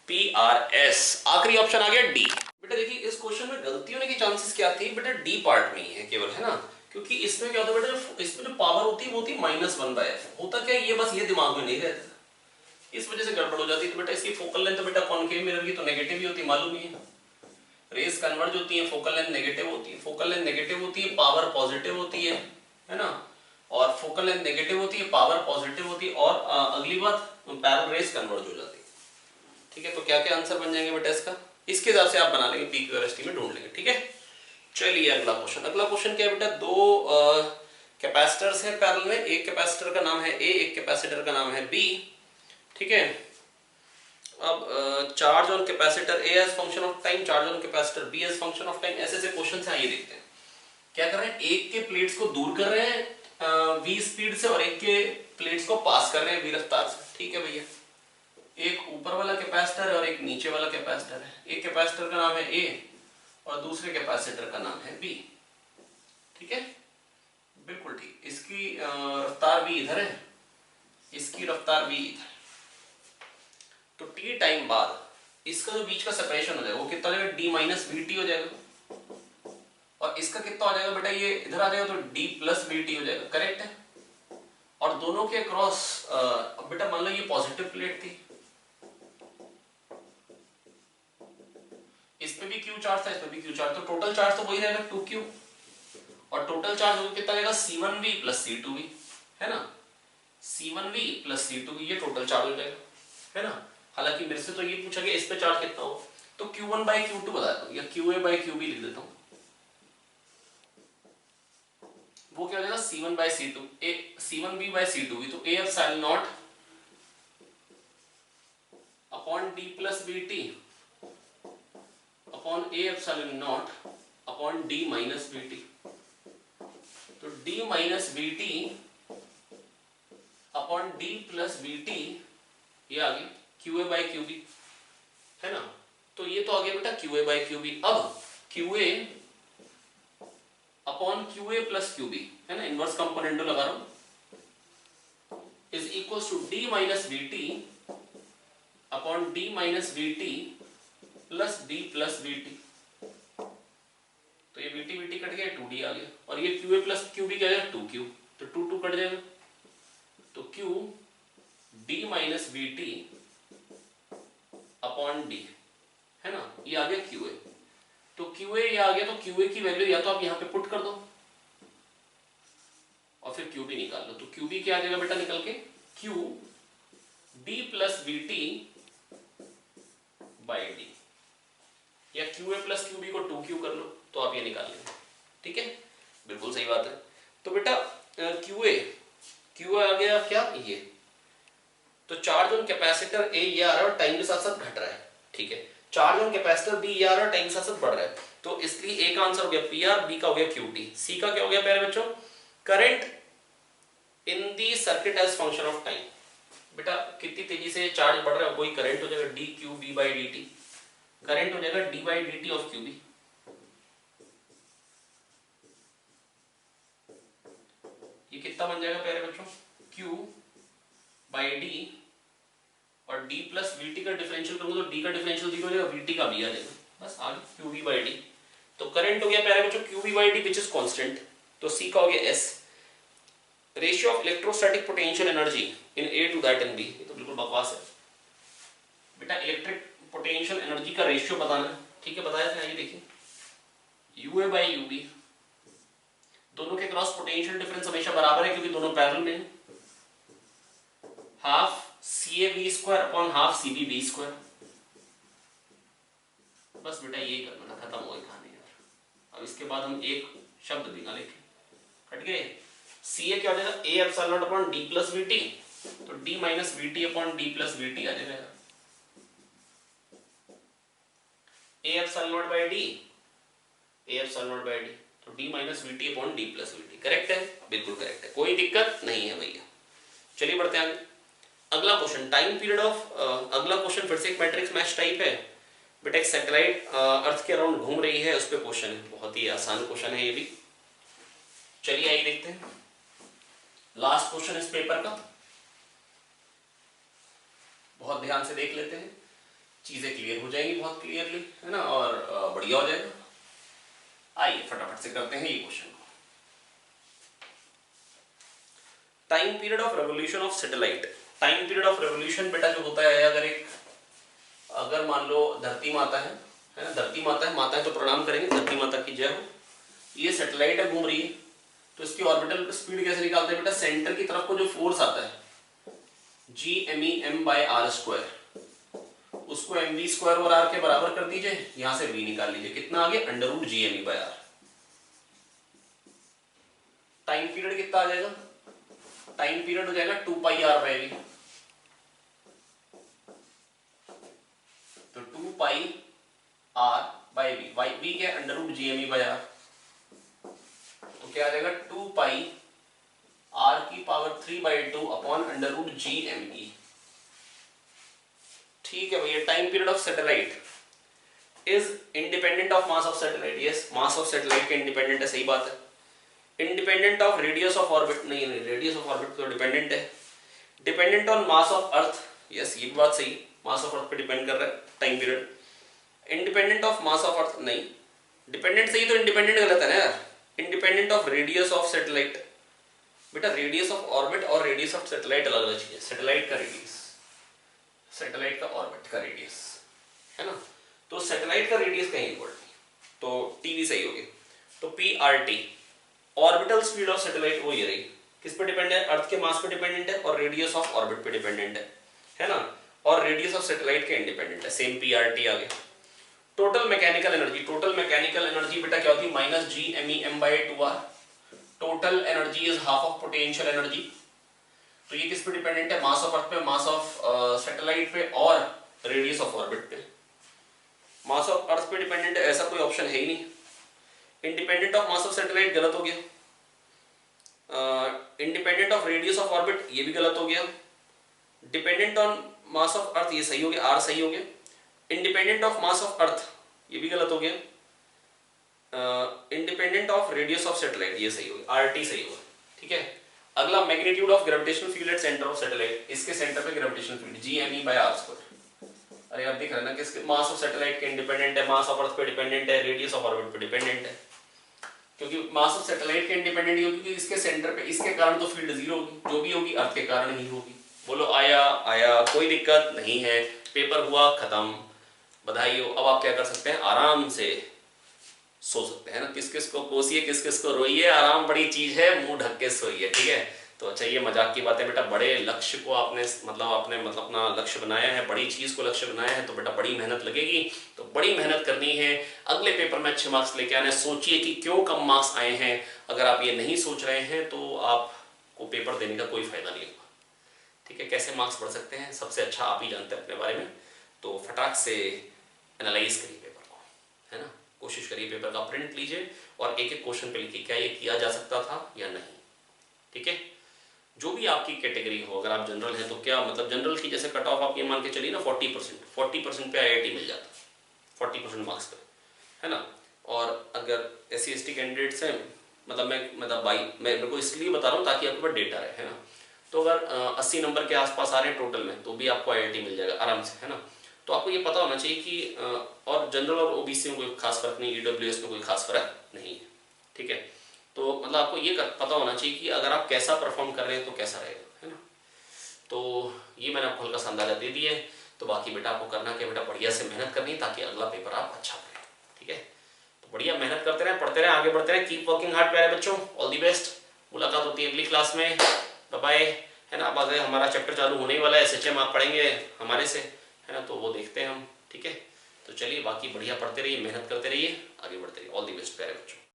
PRS। आखिरी ऑप्शन आ गया D। बेटा देखिए इस क्वेश्चन में गलती होने की चांसेस क्या थी बेटा, डी पार्ट में ही है केवल, है ना, क्योंकि इसमें क्या होता है बेटा, इसमें जो पावर होती है वो होती है -1/f, होता क्या ये बस ये दिमाग में नहीं रहता, इस वजह से गड़बड़ हो जाती है। तो बेटा इसकी फोकल लेंथ तो बेटा कॉन्केव मिरर की तो नेगेटिव ही होती है, मालूम ही है, रेज कन्वर्ज होती है, फोकल लेंथ नेगेटिव होती है, फोकल लेंथ नेगेटिव होती है, पावर पॉजिटिव होती है ना, और फोकल लेंथ नेगेटिव होती है, पावर पॉजिटिव होती है, और अगली बात पैरेलल रेज कन्वर्ज हो जाती है। ठीक है, तो क्या क्या आंसर बन जाएंगे बेटा इसका, इसके हिसाब से आप बना लेंगे, PQRST में ढूंढ लेंगे। ठीक है, चलिए अगला क्वेश्चन, अगला क्वेश्चन क्या है बेटा, दो कैपेसिटर्स हैं पैरेलल में, एक कैपेसिटर का नाम है A, एक कैपेसिटर का नाम है B। ठीक है, अब charge on capacitor A as function of time, charge on capacitor B as function of time, ऐसे ऐसे क्वेश्चन है। आइए देखते हैं क्या कर रहे हैं, एक के प्लेट्स को दूर कर रहे हैं V स्पीड से, और एक के प्लेट्स को पास कर रहे हैं V रफ्तार से। ठीक है भैया, एक ऊपर वाला कैपेसिटर है और एक नीचे वाला कैपेसिटर है, एक कैपेसिटर का नाम है A और दूसरे कैपेसिटर का नाम है B। ठीक है, बिल्कुल ठीक, इसकी रफ्तार भी इधर है, इसकी रफ्तार भी इधर, तो t टाइम बाद इसका जो बीच का सेपरेशन हो जाएगा वो कितना हो जाएगा, d-vt हो जाएगा, और इसका कितना हो जाएगा बेटा, ये इधर आ जाएगा तो d+vt हो जाएगा, करेक्ट है। और दोनों के क्रॉस अब बेटा मान लो ये पॉजिटिव प्लेट थी, इसमें भी q चार्ज था, इसमें भी q चार्ज, तो टोटल चार्ज तो वही रहेगा 2q, और टोटल चार्ज होगा कितना रहेगा, C1v + C2v, है ना, C1v + C2v, ये टोटल चार्ज हो जाएगा, है ना। हालांकि मेरे से तो ये पूछा गया इस पे चार्ज कितना हो, तो Q1/Q2 बता देता हूं, या QA/QB लिख देता हूं, वो क्या हो जाएगा C1/C2, C1v/C2v, तो A epsilon not upon d+vt upon A epsilon not upon d-vt, तो d-vt अपॉन d+vt, ये आ गया QA/QB, है ना। तो ये तो आ गया बेटा QA/QB। अब QA अपॉन QA + QB, है ना, इनवर्स कंपोनेंटो लगा रहा हूं, is equals to d-vt upon d-vt plus d+vt, तो ये vt कट गया, 2d आ गया, और ये QA + QB क्या है, 2q, तो 2 कट जाएगा, तो q d-vt अपॉन d, है ना, ये आ गया QA। तो QA ये आ गया, तो QA की वैल्यू या तो आप यहां पे पुट कर दो और फिर QB निकाल लो, तो QB क्या आ जाएगा बेटा निकल के, Q d+vt बाई d, या QA + QB को 2q कर लो, तो आप ये निकाल लेंगे। ठीक है, बिल्कुल सही बात है। तो बेटा क्यू आ गया क्या ये, तो चार्ज ऑन कैपेसिटर ए ये आ रहा है और टाइम के साथ साथ घट रहा है, ठीक है। चार्ज ऑन कैपेसिटर बी ये आ रहा है, टाइम के साथ साथ बढ़ रहा है, तो इसलिए ए का आंसर हो गया पी आर, बी का हो गया क्यू टी, सी का क्या हो गया प्यारे बच्चों, current in the circuit as function of time. बेटा कितनी तेजी से चार्ज बढ़ रहा है वही करंट हो जाएगा D Q B by D T, current हो जाएगा D by D T of Q B. ये कितना बन जाएगा प्यारे बच्चों, Q बाई डी, और D प्लस वी टी का डिफरेंशियल करूंगा तो D का डिफरेंशियल 0 हो जाएगा, VT का भी आ जाएगा, बस आगे QV बाई डी। तो करंट हो गया प्यारे बच्चों QV by D which is constant, तो C का हो गया S। Ratio of electrostatic potential energy in A to that in B, ये तो बिल्कुल बकवास है बेटा। इलेक्ट्रिक पोटेंशियल एनर्जी का रेशियो बताना है, ठीक है, बताया था, ये देखिए UA बाई UB, दोनों के क्रॉस पोटेंशियल डिफरेंस हमेशा बराबर है क्योंकि दोनों पैरेलल में हैं, half CA square upon half CB B square. बस बेटा ये करना था, खत्म हो गई कहानी यार। अब इसके बाद हम एक शब्द भी ना लिखें, कट गए। CA क्या हो जाएगा, A epsilon not upon D plus VT, तो D minus VT upon D plus VT आ जाएगा। A epsilon not by D, A epsilon not by D, तो D minus VT upon D plus VT, correct है, बिल्कुल correct है, कोई दिक्कत नहीं है भैया। चलिए बढ़ते हैं आगे। अगला क्वेश्चन टाइम पीरियड ऑफ, अगला क्वेश्चन फिर से एक मैट्रिक्स मैच टाइप है बेटा, एक सैटेलाइट अर्थ के अराउंड घूम रही है, उस पर क्वेश्चन है, बहुत ही आसान क्वेश्चन है ये भी। चलिए आइए देखते हैं लास्ट क्वेश्चन इस पेपर का, बहुत ध्यान से देख लेते हैं, चीजें क्लियर हो जाएंगी बहुत क्लियरली, है ना, और बढ़िया हो जाएगा। आइए फटाफट से करते हैं ये क्वेश्चन को। Time period of revolution of satellite, time period of revolution बेटा जो होता है, अगर मान लो धरती माता है ना, धरती माता है, माता है तो प्रणाम करेंगे, धरती माता की जय हो। ये सैटेलाइट है, घूम रही है, तो इसकी ऑर्बिटल स्पीड कैसे निकालते हैं बेटा, सेंटर की तरफ को जो फोर्स आता है GME बाय आर स्क्वायर, उसको mv स्क्वायर और r के बराबर कर दीजिए, यहां से v निकाल लीजिए, कितना आ गया under root GME by r। Time period कितना आ जाएगा, टाइम पीरियड हो जाएगा 2 पाई r बाय v, तो 2 पाई r बाय v क्या under root GME by r, तो क्या आ जाएगा 2 पाई r की power 3/2 upon under root GME। ठीक है भैया, time period of satellite is independent of mass of satellite, yes mass of satellite के इंडिपेंडेंट है, सही बात है। Independent of radius of orbit, नहीं रेडियस ऑफ ऑर्बिट तो डिपेंडेंट है। Dependent on mass of earth, yes ये बात सही, मास ऑफ अर्थ पे डिपेंड कर रहा है time period. Independent of mass of अर्थ नहीं, डिपेंडेंट सही तो इंडिपेंडेंट गलत है ना यार। Independent of radius of satellite, बेटा रेडियस ऑफ ऑर्बिट और रेडियस ऑफ सैटेलाइट अलग अलग चीज है, सैटेलाइट का रेडियस, सैटेलाइट का ऑर्बिट का रेडियस, है ना, तो सैटेलाइट का रेडियस कहीं इक्वल नहीं, तो टी भी सही हो गया। तो PRT orbital speed of satellite वो ये रही, किस पे डिपेंड है, अर्थ के मास पे डिपेंडेंट है और रेडियस ऑफ ऑर्बिट पे डिपेंडेंट है ना, और रेडियस ऑफ सैटेलाइट के इंडिपेंडेंट है, सेम PRT आ गया। Total mechanical energy, total mechanical energy बेटा क्या होती है, minus GME by 2r। Total energy is half of potential energy, तो ये किस पे डिपेंडेंट है, मास ऑफ अर्थ पे, मास ऑफ सैटेलाइट पे और रेडियस ऑफ ऑर्बिट पे। मास ऑफ अर्थ पे डिपेंडेंट है ऐसा कोई ऑप्शन है ही नहीं। Independent of mass of satellite गलत हो गया, independent of radius of orbit ये भी गलत हो गया, डिपेंडेंट ऑन मास ऑफ अर्थ ये सही हो गया, आर सही हो गया। इंडिपेंडेंट ऑफ मास ऑफ अर्थ ये भी गलत हो गया, independent of radius of satellite ये सही हो गया, RT सही होगा, ठीक है। अगला magnitude of gravitational field at centre of satellite, इसके सेंटर पे gravitational field GME by r square. अरे आप देख रहे हैं ना, किसके मास ऑफ सैटेलाइट के इंडिपेंडेंट है, मास ऑफ अर्थ पे डिपेंडेंट है, रेडियस ऑफ ऑर्बिट पे डिपेंडेंट है, क्योंकि मास ऑफ सैटेलाइट के इंडिपेंडेंट ही होगी क्योंकि इसके सेंटर पे, इसके कारण तो फील्ड जीरो होगी, जो भी होगी अर्थ के कारण ही होगी। बोलो आया, कोई दिक्कत नहीं है, पेपर हुआ खत्म, बधाई हो। अब आप क्या कर सकते हैं, आराम से सो सकते हैं ना, किस किस को कोसिए किस किस को रोइए, आराम बड़ी चीज है, मुंह ढक के सोइए, ठीक है। तो अच्छा, ये मजाक की बात है बेटा, बड़े लक्ष्य को आपने अपना लक्ष्य बनाया है, बड़ी चीज को लक्ष्य बनाया है, तो बेटा बड़ी मेहनत लगेगी, तो बड़ी मेहनत करनी है, अगले पेपर में अच्छे मार्क्स लेके आने। सोचिए कि क्यों कम मार्क्स आए हैं। अगर आप ये नहीं सोच रहे हैं तो आपको पेपर देने का कोई फायदा नहीं होगा। ठीक है, कैसे मार्क्स बढ़ सकते हैं सबसे अच्छा आप ही जानते हैं अपने बारे में। तो फटाक से एनालाइज करिए पेपर को, है ना। कोशिश करिए पेपर का प्रिंट लीजिए और एक एक क्वेश्चन पे लिखिए क्या ये किया जा सकता था या नहीं। ठीक है, जो भी आपकी कैटेगरी हो, अगर आप जनरल हैं तो क्या मतलब जनरल की जैसे कट ऑफ आप ये मान के चलिए ना 40% पे IIT मिल जाता, 40% मार्क्स पे, है ना। और अगर SC/ST कैंडिडेट्स हैं, मैं मेरे को इसलिए बता रहा हूँ ताकि आपके पास डेटा रहे, है ना। तो अगर 80 नंबर के आसपास आ रहे हैं टोटल में तो भी आपको IIT मिल जाएगा आराम से, है ना। तो आपको ये पता होना चाहिए कि और जनरल और OBC में कोई खास फर्क नहीं, EWS में कोई खास फर्क नहीं है। ठीक है, तो मतलब आपको ये पता होना चाहिए कि अगर आप कैसा परफॉर्म कर रहे हैं तो कैसा रहेगा, है ना। तो ये मैंने आपको हल्का सा अंदाजा दे दिया है। तो बाकी बेटा आपको करना क्या बेटा, बढ़िया से मेहनत करनी ताकि अगला पेपर आप अच्छा करें। ठीक है, तो बढ़िया मेहनत करते रहें, पढ़ते रहें, आगे बढ़ते रहें। कीप वर्किंग हार्ड प्यारे बच्चों, ऑल दी बेस्ट। मुलाकात होती है अगली क्लास में, बाय बाय, है ना। अब आगे हमारा चैप्टर चालू होने ही वाला है, SHM आप पढ़ेंगे हमारे से, है ना, तो वो देखते हैं हम। ठीक है, तो चलिए बाकी बढ़िया पढ़ते रहिए, मेहनत करते रहिए, आगे बढ़ते रहिए। ऑल दी बेस्ट प्यारे बच्चों।